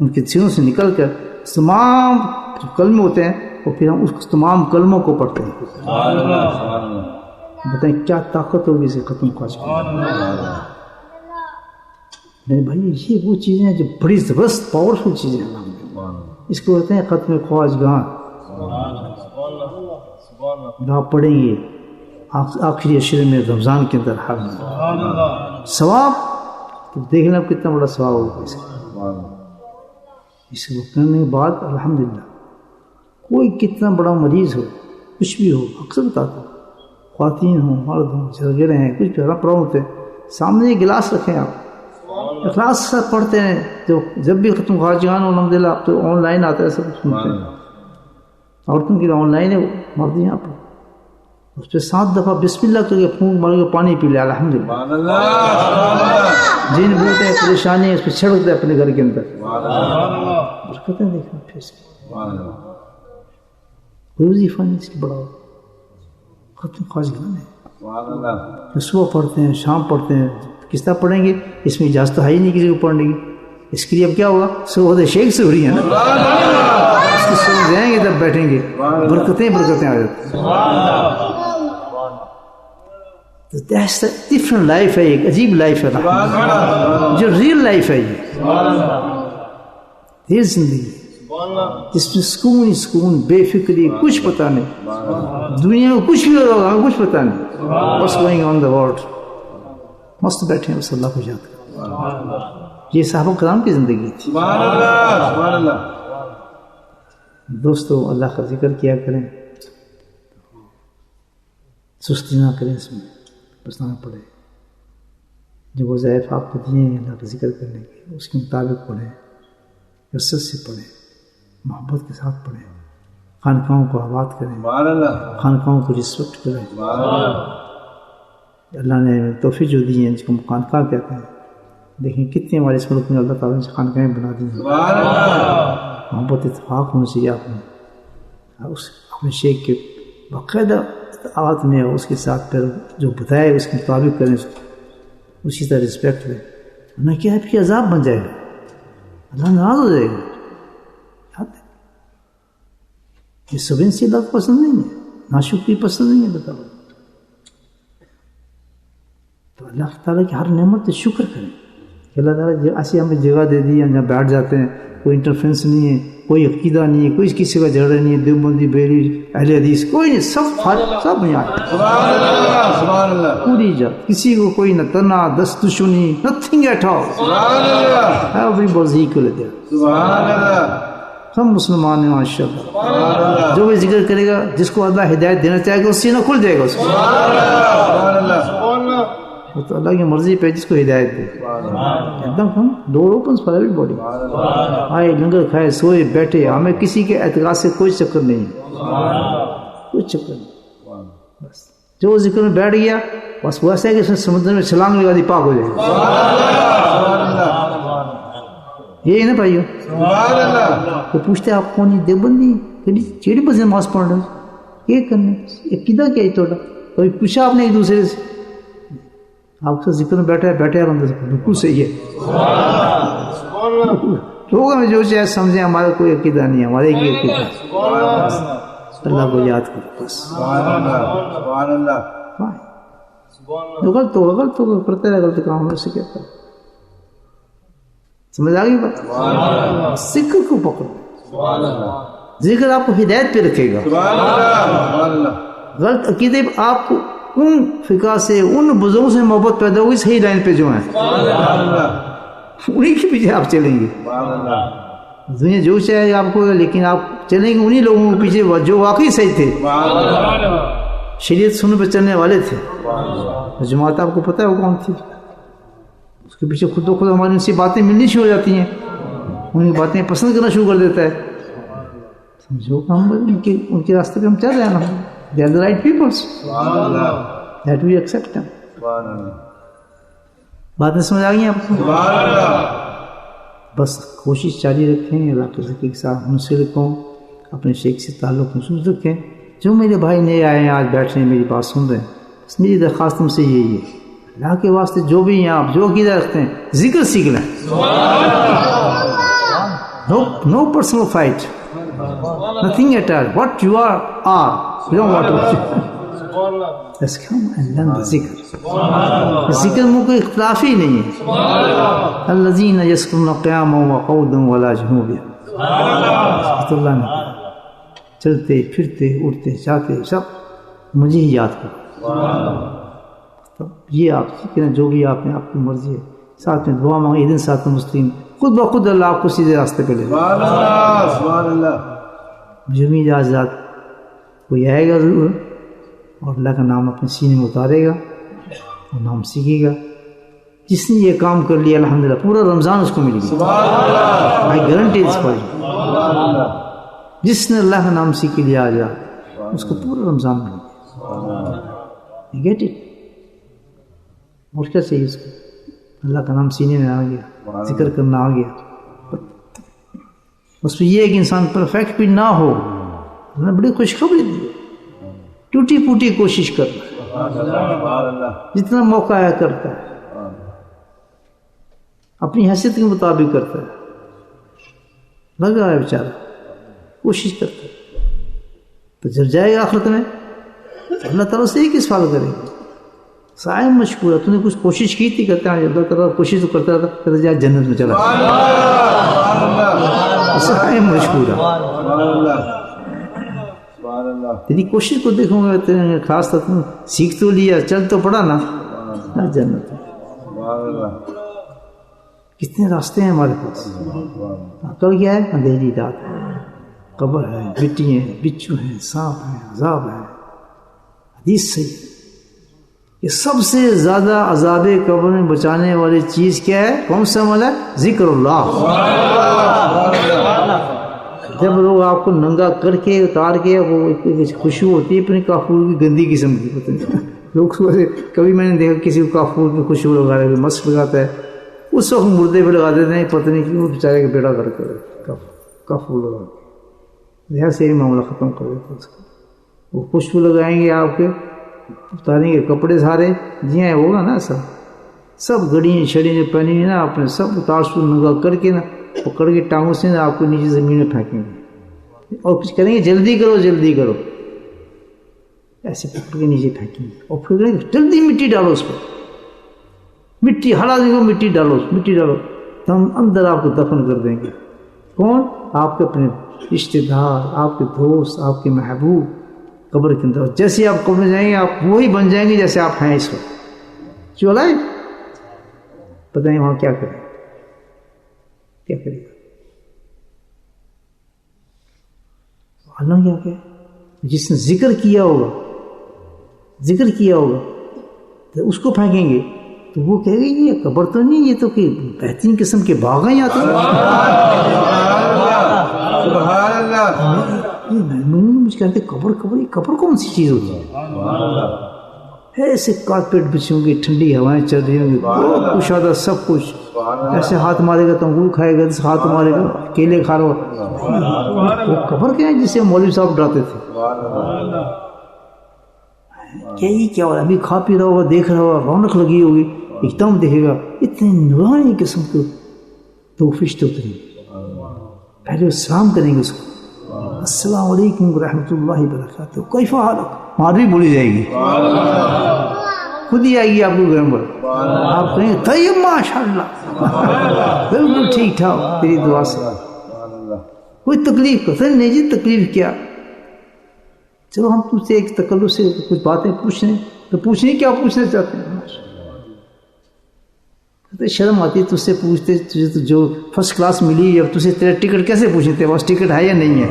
ان کے سینوں سے نکل کر تمام جو کلمے ہوتے ہیں اور پھر ہم اس تمام کلموں کو پڑھتے ہیں. بتائیں کیا طاقت ہوگی اسے ختم خواجگان. میرے بھائی یہ وہ چیزیں ہیں جو بڑی زبردست پاورفل چیزیں ہیں. اس کو کہتے ہیں ختم خواجگان. آپ پڑھیں گے آخری عشرے میں رمضان کے اندر ثواب تو دیکھنا کتنا بڑا ثواب ہوگا اس کو کرنے کے بعد. الحمدللہ کوئی کتنا بڑا مریض ہو کچھ بھی ہو اکثر بتاتا ہوں خواتین ہوں مرد ہوں جھگڑے ہیں کچھ بھی پرابلم ہوتے ہیں سامنے ایک گلاس رکھیں آپ اخلاص سے پڑھتے ہیں. جب بھی ختم خواجگان ہو الحمدللہ آپ تو آن لائن آتا ہے سب سنتے ہیں. عورتوں کی آن لائن ہے مرد یہاں پر اس پہ 7 دفعہ بسم اللہ کر کے پھونک مار کے پانی پی لیا الحمدللہ. جن بولتے ہیں پریشانی ہے اس پہ چھڑک دے اپنے گھر کے اندر برکتیں دیکھنا پھر اس کی کوئی وظیفہ نہیں اس کی بڑا ہو. ختم خواجگان ہے. صبح پڑھتے ہیں شام پڑھتے ہیں کس طرح پڑھیں گے اس میں اجازت ہے ہی نہیں کسی کو پڑھنے کی. اس کے لیے اب کیا ہوگا صبح شیخ سے ہو رہی ہے نا اس کو سمجھ جائیں گے تب بیٹھیں گے برکتیں آ جاتی ہیں. ڈفرنٹ لائف ہے ایک عجیب لائف ہے جو ریئل لائف ہے یہ زندگی جس میں سکون ہی سکون بے فکری کچھ پتہ نہیں دنیا میں کچھ بھی ہوگا کچھ پتہ نہیں what's going on the world مست بیٹھے ہیں بس اللہ کو یاد کریں. یہ صحابہ کرام کی زندگی تھی. دوستو اللہ کا ذکر کیا کریں سستی نہ کریں اس میں بس نہ پڑھے جو وظائف آپ کو دیے ہیں اللہ کا ذکر کرنے کے اس کے مطابق پڑھیں کثرت سے پڑھیں محبت کے ساتھ پڑھیں خانقاہوں کو آباد کریں خانقاہوں کو رسپیکٹ کریں. اللہ نے تحفے جو دیے ہیں جس کو خانقاہ کہتے ہیں دیکھیں کتنے ہمارے اس ملک میں اللہ تعالیٰ نے خانقاہیں بنا دی ہیں. محبت اتفاق ہونا چاہیے آپ میں اپنے شیخ کے باقاعدہ آواز میں اس کے ساتھ پھر جو بتائے اس کے مطابق کریں اسی طرح رسپیکٹ دیں نہ کہ آپ کی عذاب بن جائے گا اللہ ناراض ہو جائے گا. یہ سب ان سے اللہ کو پسند نہیں ہے ناشکری پسند نہیں ہے. بتاؤ تو اللہ تعالیٰ کی ہر نعمت سے شکر کریں کہ اللہ تعالیٰ ایسی ہمیں جگہ دے دی ہم جہاں بیٹھ جاتے ہیں کوئی انٹرفرنس نہیں ہے کوئی عقیدہ نہیں ہے کوئی کسی کا جھگڑا نہیں ہے دیوبندی بیری اہل حدیث کوئی نہیں سب یہاں پوری جات کسی کو کوئی نہ تنا دست دشمنی nothing at all every was equal there. سب مسلمان ہیں ماشاء اللہ. جو بھی ذکر کرے گا جس کو اللہ ہدایت دینا چاہے گا اس سینہ کھل جائے گا اس کو. وہ تو اللہ کی مرضی پہ جس کو ہدایت دے. ایک دم ہم ڈور اوپن فار ایوری باڈی. آئے لنگر کھائے سوئے بیٹھے, ہمیں کسی کے اعتقاد سے کوئی چکر نہیں, کوئی چکر نہیں. بس جو ذکر میں بیٹھ گیا بس ویسا ہے کہ اس نے سمندر میں چھلانگ لگا دی پاک ہو جائے گا. یہی نا بھائیو. وہ پوچھتے آپ کون جی دیوبندی چیڑی بس نماز پڑھ رہے ہیں یہ کرنے عقیدہ کیا ہے تھوڑا. کبھی پوچھا آپ نے ایک دوسرے سے, آپ سے ذکر میں بیٹھا ہے بیٹھے بندے سے بالکل صحیح ہے. لوگوں میں جو چاہے سمجھیں ہمارا کوئی عقیدہ نہیں ہے, ہمارے ایک عقیدہ. اللہ کو یاد کرو بس. جو غلط ہوگا غلط ہوگا, کرتے رہے غلط کام میں سے کیا کریں. سمجھ آ گئی بات. ذکر کو پکڑو, ذکر آپ کو ہدایت پہ رکھے گا. غلط عقیدے آپ کو ان فقہ سے ان بزرگوں سے محبت پیدا ہوگی صحیح لائن پہ جو ہیں انہیں کے پیچھے آپ چلیں گے. دنیا جو چاہے آپ کو, لیکن آپ چلیں گے انہیں لوگوں کے پیچھے جو واقعی صحیح تھے, شریعت سننے پہ چلنے والے تھے. جماعت آپ کو پتہ ہے وہ کون تھی, اس کے پیچھے خود و خود ہماری ان سے باتیں ملنی شروع ہو جاتی ہیں, ان کی باتیں پسند کرنا شروع کر دیتا ہے. سمجھو کہ ہم ان کے راستے پہ ہم چل رہے ہیں نا. They are the right peoples that we accept them. باتیں سمجھ آ گئی آپ کو. بس کوشش جاری رکھیں, اللہ کے ذکر کے ساتھ منسلک ہوں, اپنے شیخ سے تعلق محسوس رکھیں. جو میرے بھائی نئے آئے ہیں آج بیٹھ رہے ہیں میری بات سن رہے ہیں, بس میری درخواست تم سے یہی ہے, اللہ کے واسطے جو بھی ہیں آپ جو عقیدہ رکھتے ہیں ذکر سیکھ لیں. No personal fight, nothing at all. What you are. You don't want to. Let's come and learn the zikr. ذکر میں کوئی اختلاف ہی نہیں ہے. الذین یذکرون قیاما وقعودا وعلی جنوبہم. اللہ نے چلتے پھرتے اٹھتے جاتے سب مجھے ہی یاد کرو. یہ آپ ذکر جو بھی آپ نے آپ کی مرضی ہے, ساتھ میں دعا مانگے دن ساتھ میں مسلم, خود بخود اللہ آپ کو سیدھے راستے پہ لے جائے. سبحان اللہ. جمی آزاد کوئی آئے گا ضرور اور اللہ کا نام اپنے سینے میں اتارے گا اور نام سیکھے گا. جس نے یہ کام کر لیا الحمدللہ پورا رمضان اس کو مل گیا. آئی گارنٹی اس پر. جس نے اللہ کا نام سیکھ لیا آج اس کو پورا رمضان مل گیا. Get it. اور کیا چاہیے اس کو؟ اللہ کا نام سینے میں آ گیا, ذکر کرنا آ گیا. بس یہ ہے کہ انسان پرفیکٹ بھی نہ ہو. بڑی خوشخبری دی, ٹوٹی پوٹی کوشش کرنا, جتنا موقع آیا کرتا ہے, اپنی حیثیت کے مطابق کرتا ہے. لگا ہے بیچارہ, کوشش کرتا ہے. تو جب جائے گا آخرت میں اللہ تعالیٰ سے ایک ہی سوال کرے گا, صائم مشکورہ تو نے کچھ کوشش کی تھی. کرتا ہے اللہ تعالیٰ کوشش تو کرتا تھا, پھر جائے جنت میں چلا صائم مشکورہ. تیری کوشش کو دیکھوں گا, تیرے خاص طور پر سیکھ تو لیا, چل تو پڑا نا, جنت. کتنے راستے ہیں ہمارے پاس. عقل کیا ہے؟ اندھیری رات ہے, قبر ہے, مٹی ہیں, بچھو ہیں, سانپ ہیں, عذاب ہے. حدیث صحیح. یہ سب سے زیادہ عذاب قبر میں بچانے والی چیز کیا ہے؟ کون سا عمل ہے؟ ذکر اللہ. جب لوگ آپ کو ننگا کر کے اتار کے وہ خوشبو ہوتی ہے اپنے کافور کی گندی قسم کی. پتہ نہیں لوگ کبھی میں نے دیکھا کسی کو کافور کی خوشبو لگا رہے, مست لگاتا ہے, اس وقت مردے پہ لگا دیتے ہیں. پتہ نہیں کیوں بیچارے کا بیڑا کر کے کافور لگا کے یہاں سے معاملہ ختم کر دیتا اس کا. وہ خوشبو لگائیں گے آپ کے, اتاریں گے کپڑے سارے, جی ہاں ہوگا نا ایسا, سب گڑیاں چھڑیاں جو پہنی ہیں نا آپ نے سب اتار سو ننگا کر کے نا پکڑ کے ٹانگوں سے نا آپ کو نیچے زمین میں پھینکیں گے اور کچھ کریں گے جلدی کرو جلدی کرو, ایسے پکڑ کے نیچے پھینکیں گے اور پھر کریں گے جلدی مٹی ڈالو اس پر, مٹی ہلا دیں گے, مٹی ڈالو مٹی ڈالو, تو ہم اندر آپ کو دفن کر دیں گے. کون؟ آپ کے اپنے رشتے دار, آپ کے دوست, آپ کے محبوب قبر کے اندر. جیسے آپ قبر میں جائیں گے آپ وہی بن جائیں گے جیسے آپ ہیں اس وقت. چلو پتہ نہیں وہاں کیا کریں, کیا کرے گا. اللہ کیا کہ جس نے ذکر کیا ہوگا تو اس کو پھینکیں گے تو وہ کہے گا یہ قبر تو نہیں، یہ تو کہ بہترین قسم کے باغ ہیں یہاں تو. مجھے کہتے قبر کون سی چیز ہوتی ہے؟ ایسے کارپیٹ بچے ہوں گے، ٹھنڈی ہوائیں چل رہی ہوں گی، کچھ آدھا سب کچھ. ایسے ہاتھ مارے گا تو انگور کھائے گا، ہاتھ مارے گا کیلے کھا رہا. وہ قبر کیا ہے جسے مولوی صاحب ڈراتے تھے؟ کیا ہو رہا ہے؟ ابھی کھا پی رہا ہوگا، دیکھ رہا ہوگا، رونق لگی ہوگی، ایک دم دیکھے گا اتنے نورانی قسم کے دو فرشتے اتریں گے. پہلے سلام کریں گے اس کو، السلام علیکم ورحمۃ اللہ وبرکاتہ، کیف حالک؟ مادری بولی جائے گی، خود ہی آئے گی آپ کو گھر پر. آپ کہیں گے طیب ماشاء اللہ، بالکل ٹھیک ٹھاک تیری دعا سے. کوئی تکلیف قطعی نہیں جی، تکلیف کیا؟ چلو ہم تجھ سے ایک تکلف سے کچھ باتیں پوچھیں تو پوچھیں کیا پوچھنا چاہتے ہیں؟ شرم آتی ہے تجھ سے پوچھتے، تجھے تو جو فرسٹ کلاس ملی اب تجھے تیرا ٹکٹ کیسے پوچھتے؟ بس ٹکٹ ہے یا نہیں ہے؟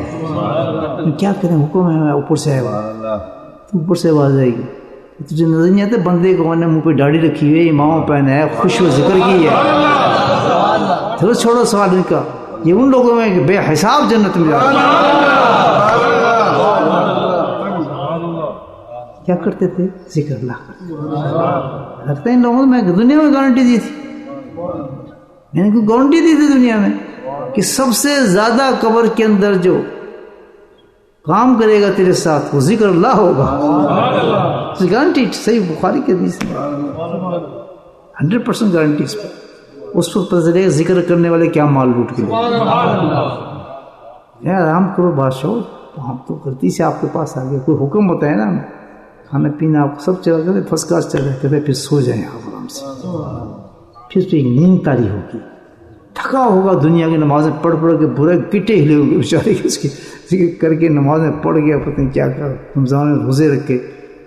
کیا کریں، حکم ہے اوپر سے آئے گا تو اوپر سے آواز آئے گی. تجھے نظر نہیں آتا بندے کو نے منہ پہ داڑھی رکھی ہوئی، امام پہنا ہے، خوش و ذکر کی ہے. چلو چھوڑو سوال ان کا، یہ ان لوگوں میں بے حساب جنت میں جاتے ہیں. کیا کرتے تھے؟ ذکر اللہ کرتے. لگتا ہے ان لوگوں نے میں دنیا میں گارنٹی دی تھی، میں نے کوئی گارنٹی دی تھی دنیا میں کہ سب سے زیادہ قبر کے اندر جو کام کرے گا تیرے ساتھ وہ ذکر اللہ ہوگا. گارنٹی صحیح بخاری کے حدیث میں 100% گارنٹی اس پر. اس وقت پتہ چلے گا ذکر کرنے والے کیا مال لوٹ کے لے. آرام کرو بادشاہ، ہم تو غلطی سے آپ کے پاس آ گئے، کوئی حکم ہوتا ہے نا، کھانا پینا آپ سب چلا کرتے، فرسٹ کلاس چل رہے کہتے پھر سو جائیں آپ آرام سے. پھر تو ایک نیند تاری ہوگی، تھکا ہوگا دنیا کی نمازیں پڑھ کے برے گٹے ہلے ہوگے بیچارے، اس کی کر کے نمازیں پڑھ گیا، پتہ نہیں کیا کر رمضان میں روزے رکھ کے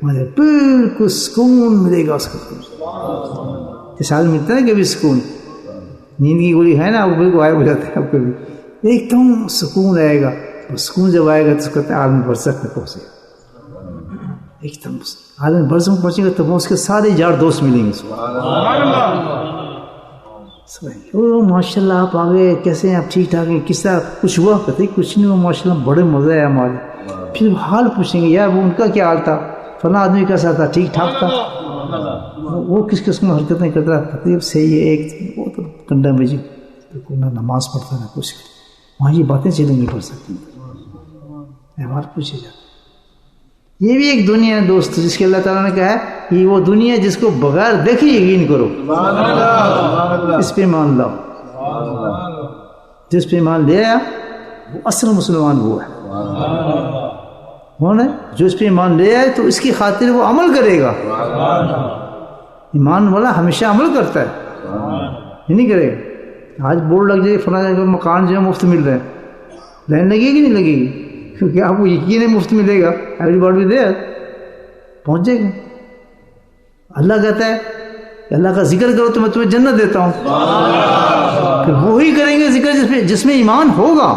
بالکل سکون ملے گا اس کو. سال ملتا ہے کبھی سکون، نیند کی گولی ہے نا وہ بالکل غائب ہو جاتا ہے آپ کبھی، ایک دم سکون آئے گا. سکون جب آئے گا تو اس کو کہتے ہیں عالم برزخ میں پہنچے گا. ایک دم عالم برزخ میں پہنچے گا تو اس کے سارے یار دوست ملیں گے. ماشاء اللہ آپ آگے کیسے ہیں، آپ ٹھیک ٹھاک ہیں، کس طرح کچھ ہوا؟ کہتے کچھ نہیں ہوا ماشاء اللہ، بڑے مزہ آیا ہمارے. پھر حال پوچھیں گے یار وہ ان کا کیا حال تھا، فلاں آدمی کیسا تھا، ٹھیک ٹھاک تھا، وہ کس قسم حرکتیں کرتا ہے. کہتے صحیح ہے، ایک وہ تو کنڈا میں جی کوئی نہ نماز پڑھتا نہ کچھ، وہاں یہ باتیں چلیں گی پڑھ سکتی ہیں. احوال پوچھے جاتے. یہ بھی ایک دنیا ہے دوست جس کے اللہ تعالیٰ نے کہا ہے کہ وہ دنیا جس کو بغیر دیکھے یقین کرو، اس پہ ایمان لاؤ. جس پہ ایمان لے آیا وہ اصل مسلمان وہ ہے. جو اس پہ ایمان لے آئے تو اس کی خاطر وہ عمل کرے گا. ایمان والا ہمیشہ عمل کرتا ہے، یہ نہیں کرے گا. آج بورڈ لگ جائے فلاں جگہ مکان جو ہے مفت مل رہے ہیں، لائن لگے گی نہیں لگے گی؟ کیونکہ آپ کو یقین ہے مفت ملے گا، ایوری باڈی دیر پہنچ جائے گا. اللہ کہتا ہے کہ اللہ کا ذکر کرو تو میں تمہیں جنت دیتا ہوں. پھر وہی کریں گے ذکر جس میں ایمان ہوگا.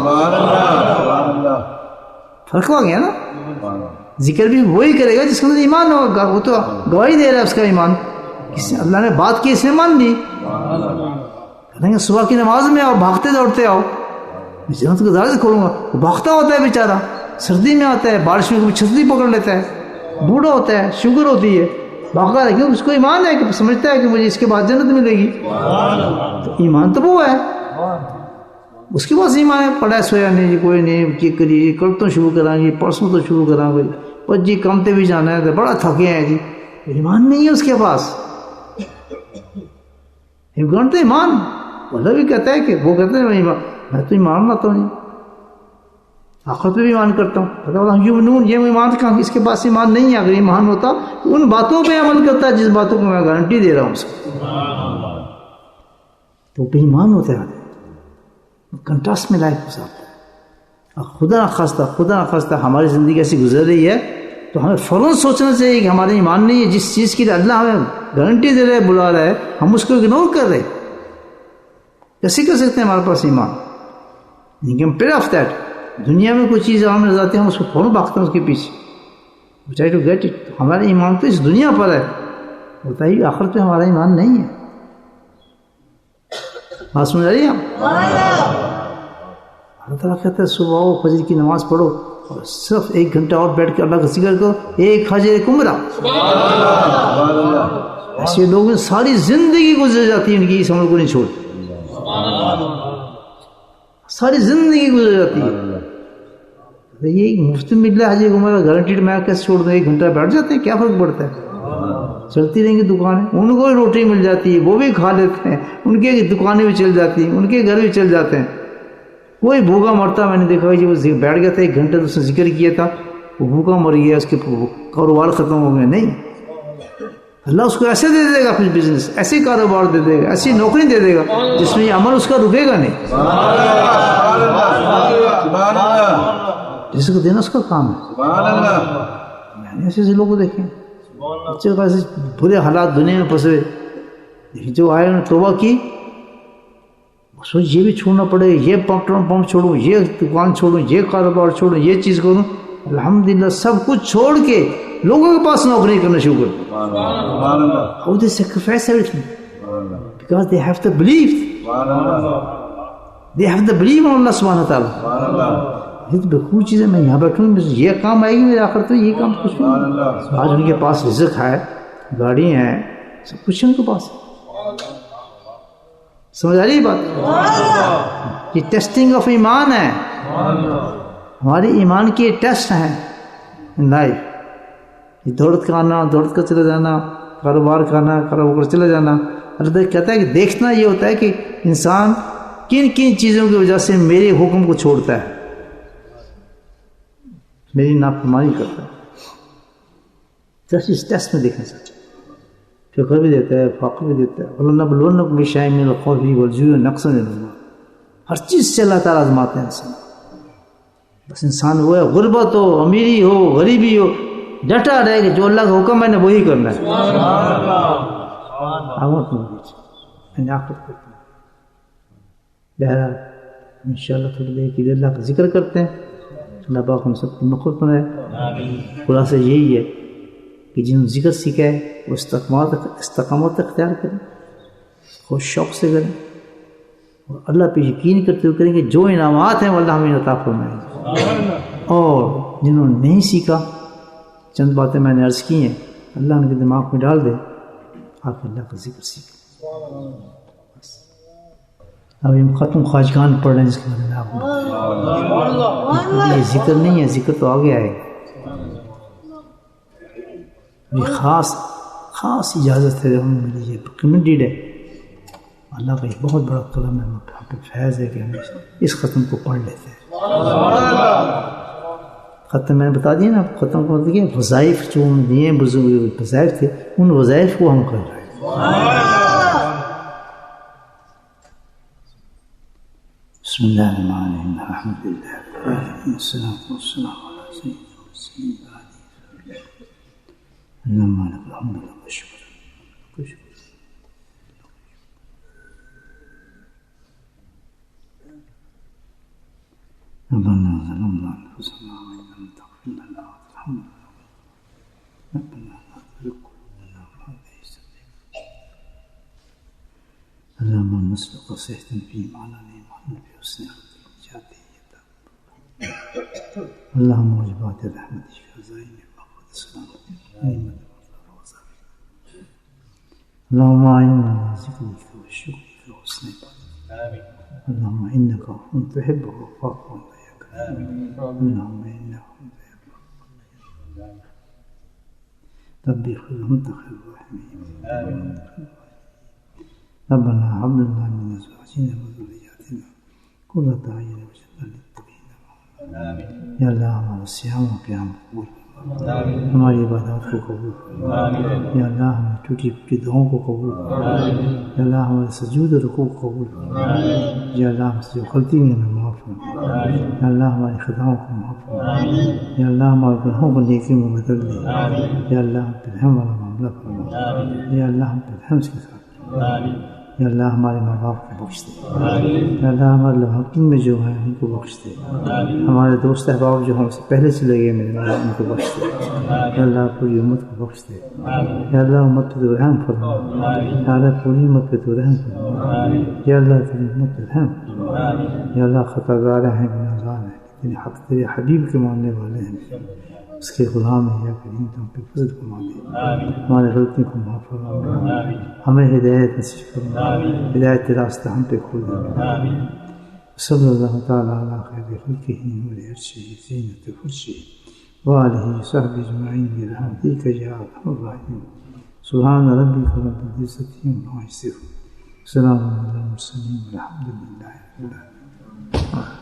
فرق ہو گیا نا، ذکر بھی وہی کرے گا جس کے اندر ایمان ہوگا. وہ تو گواہی دے رہا ہے اس کا ایمان، اللہ نے بات کی اس نے مان لی. کہیں گے صبح کی نماز میں آؤ، بھاگتے دوڑتے آؤ، جنت کا دروازہ کھولوں گا. وہ بھاگتا ہوتا ہے بیچارہ، سردی میں آتا ہے، بارش میں کبھی چھتری پکڑ لیتا ہے، بوڑھا ہوتا ہے، شوگر ہوتی ہے، بھاگتا ہے کیوں؟ اس کو ایمان ہے کہ سمجھتا ہے کہ مجھے اس کے بعد جنت ملے گی. تو ایمان تو وہ ہے، اس کے پاس ایمان ہے. پڑھا سویا نہیں جی، کوئی نہیں، یہ کریے کل تو شروع کرا گی، پرسوں تو شروع کرا گی، بس جی کمتے بھی جانا ہے تو بڑا تھکے ہیں جی. ایمان نہیں ہے اس کے پاس. تو ایمان اللہ بھی کہتا ہے کہ وہ کہتے ہیں میں تو ایمان لاتا ہوں، آخرت پہ بھی ایمان کرتا ہوں. یہ ایمان کہاں، اس کے پاس ایمان نہیں ہے. اگر ایمان ہوتا تو ان باتوں پہ عمل کرتا ہے جس باتوں کو میں گارنٹی دے رہا ہوں اس کو. تو بے ایمان ہوتا ہے، کنٹراسٹ میں لائف گزارتا ہے. خدا نخواستہ ہماری زندگی ایسی گزر رہی ہے تو ہمیں فوراً سوچنا چاہیے کہ ہمارے ایمان نہیں ہے. جس چیز کے لیے اللہ ہمیں گارنٹی دے رہے، بلا رہا ہے، ہم اس کو اگنور کر رہے. کیسے کر سکتے ہیں ہمارے پاس ایمان؟ آف دیٹ دنیا میں کوئی چیز عام نظر آتی ہے ہم اس کو فوراً بھاگتے ہیں اس کے پیچھے. We try to get it. ہمارا ایمان تو اس دنیا پر ہے, بتائیے آخرت پہ ہمارا ایمان نہیں ہے. بات سمجھ رہی ہیں آپ؟ اللہ تعالیٰ کہتا ہے صبح آؤ, فجر کی نماز پڑھو اور صرف 1 گھنٹہ اور بیٹھ کے اللہ کا ذکر کرو, 1 حج 1 عمرہ. ایسے لوگوں ساری زندگی گزر جاتی ہے ان کی اس عمل کو نہیں چھوڑتے, ساری زندگی گزر جاتی ہے. یہ مفت مل رہا ہے حج 1 عمرہ گارنٹیڈ, میں کیسے چھوڑ دوں؟ 1 گھنٹہ بیٹھ جاتے ہیں, کیا فرق پڑتا ہے؟ چلتی رہیں گی دکانیں, ان کو روٹی مل جاتی ہے وہ بھی کھا لیتے ہیں, ان کے دکانیں بھی چل جاتی ہیں, ان کے گھر بھی چل جاتے ہیں. کوئی بھوکا مرتا میں نے دیکھا کہ وہ بیٹھ گیا تھا 1 گھنٹہ تو اس نے ذکر کیا تھا, وہ بھوکا مر گیا, اس کے کاروبار ختم ہو گئے. نہیں, اللہ اس کو ایسے دے دے گا, پھر بزنس ایسے کاروبار دے دے گا, ایسی نوکری دے دے گا جس میں یہ عمل اس کا رکے گا نہیں. جس کو دینا اس کا کام ہے. میں نے ایسے لوگوں کو دیکھے بچے کا ایسے برے حالات دنیا میں پھنسے, جو آئے انہوں نے توبہ کی, سوچ یہ بھی چھوڑنا پڑے, یہ پمپ چھوڑوں, یہ دکان چھوڑوں, یہ کاروبار چھوڑوں, یہ چیز کروں. الحمدللہ سب کچھ چھوڑ کے لوگوں کے پاس نوکری کرنا شروع کر. How they sacrifice everything because they have the belief. They have the belief on Allah subhanahu wa ta'ala. یہ تو بہت چیزیں, میں یہاں بیٹھوں یہ کام آئے گی میرے آخر تو یہ کام کچھ نہیں. آج ان کے پاس رزق ہے, گاڑی ہیں, سب کچھ ان کے پاس ہے. سمجھ آ رہی ہے بات؟ یہ ٹیسٹنگ آف ایمان ہے, ہمارے ایمان کے ٹیسٹ ہیں ان لائف. یہ دولت کا آنا, دولت کا چلا جانا, کاروبار کا آنا, کاروبار چلا جانا. اللہ کہتا ہے کہ دیکھنا یہ ہوتا ہے کہ انسان کن کن چیزوں کی وجہ سے میرے حکم کو چھوڑتا ہے, میری نافرمانی کرتا ہے. اس ٹیسٹ میں دیکھنا چاہتا ہے. فکر بھی دیتا ہے, فاقہ بھی دیتا ہے. وَلَنَبْلُوَنَّكُمْ بِشَيْءٍ مِّنَ الْخَوْفِ وَالْجُوعِ وَنَقْصٍ مِّنَ الْأَمْوَالِ. ہر چیز سے اللہ تعالیٰ آزماتے ہیں انسان. بس انسان وہ ہے, غربت ہو, امیری ہو, غریبی ہو, ڈٹا رہے کہ جو اللہ کا حکم ہے نے وہی کرنا ہے. میں نے آخر کرتا ہوں. بہرحال انشاءاللہ تھوڑی دیر کی اللہ کا ذکر کرتے ہیں. اللہ پاک ہم سب کو مخلوق بنائے. خلاصہ یہی ہے کہ جنہوں نے ذکر سیکھا ہے وہ استقامت اختیار کریں, خوش شوق سے کریں, اور اللہ پہ یقین کرتے ہوئے کریں کہ جو انعامات ہیں وہ اللہ ہمیں عطا فرمائیں گے. اور جنہوں نے نہیں سیکھا, چند باتیں میں نے عرض کی ہیں, اللہ ان کے دماغ میں ڈال دے, آپ اللہ کا ذکر سیکھیں. اب ہم ختم خواجگان پڑھ رہے ہیں, جس کے بارے میں آپ یہ ذکر نہیں ہے, ذکر تو آگے آئے گا. یہ خاص اجازت ہے ہمیں ملی, یہ ریکمنڈیڈ ہے. اللہ کا ایک بہت بڑا قلم ہے, ہم پہ فیض ہے کہ ہم اس ختم کو پڑھ لیتے ہیں. ختم میں نے بتا دیا نا, ختم کو مطلب کہ وظائف جو ہم دیے بزرگ وظائف تھے, ان وظائف کو ہم کر رہے ہیں. بسم اللہ الرحمن الرحیم, الحمد للہ والصلاة والسلام علی سیدنا رسول اللہ. اللہم لک الحمد لک الشکر. ربنا ظلمنا انفسنا وان لم تغفر لنا وترحمنا ربنا لا تزغ قلوبنا بعد إذ هديتنا. اللهم نسألك صحة في إيماننا وإيمانا في حسن عقيدتنا. اللهم وجبات رحمتك في خزائن مغفرة السلام. اللهم أعنا على ذكرك وشكرك وحسن عبادتك. اللهم إنك عفو تحب العفو فاعف عنا يا كريم. اللهم إنك عفو تحب العفو. ربي أنت خير الراحمين. ربنا هب لنا من أزواجنا وذرياتنا قرة أعين واجعلنا للمتقين إماما. یا اللہ ہمارا صیام و قیام قبول فرما, ہماری عبادات کو قبول فرما. یا اللہ ہماری ٹوٹی پھوٹی دعاؤں کو قبول فرما. یا اللہ ہمارے سجود و رکوع کو قبول فرما. یا اللہ ہم سے جو غلطی ہوئی ہمیں معاف فرما. یا اللہ ہماری خطاؤں کو معاف فرما. یا اللہ ہمارے گناہوں کو نیکی میں بدل دے. یا اللہ ہم پہ رحم والا معاملہ فرما. یا اللہ ہم پہ رحم سے ساتھ. یا اللہ ہمارے ماں باپ کو بخش دے، یا اللہ ہمارے لواحقین میں جو ہیں ان کو بخش دے، ہمارے دوست احباب جو ہم سے پہلے چلے گئے میرے مولا ان کو بخش دے، یا اللہ پوری امت کو بخش دے، یا اللہ امت پہ تو رحم فرما، یا اللہ پوری امت پہ تو رحم فرما، یا اللہ تیری امت پہ رحم فرما، یا اللہ خطا گار ہیں گناہگار ہیں لیکن حق تیرے حبیب کے ماننے والے ہیں، اس کے غلام ہیں، یا کریم تم پہ فضل فرما دے، ہمارے غلطی کو معاف فرما، ہمیں ہدایت نصیب فرما، ہدایت راستہ ہم پہ کھول دے، صلی اللہ تعالیٰ علی خیر خلقہ نور عرشہ زینت فرشہ وآلہ وصحبہ اجمعین برحمتک یا ارحم الراحمین، سبحان ربک رب العزة عما یصفون، سلام علی المرسلین والحمد للہ رب العالمین۔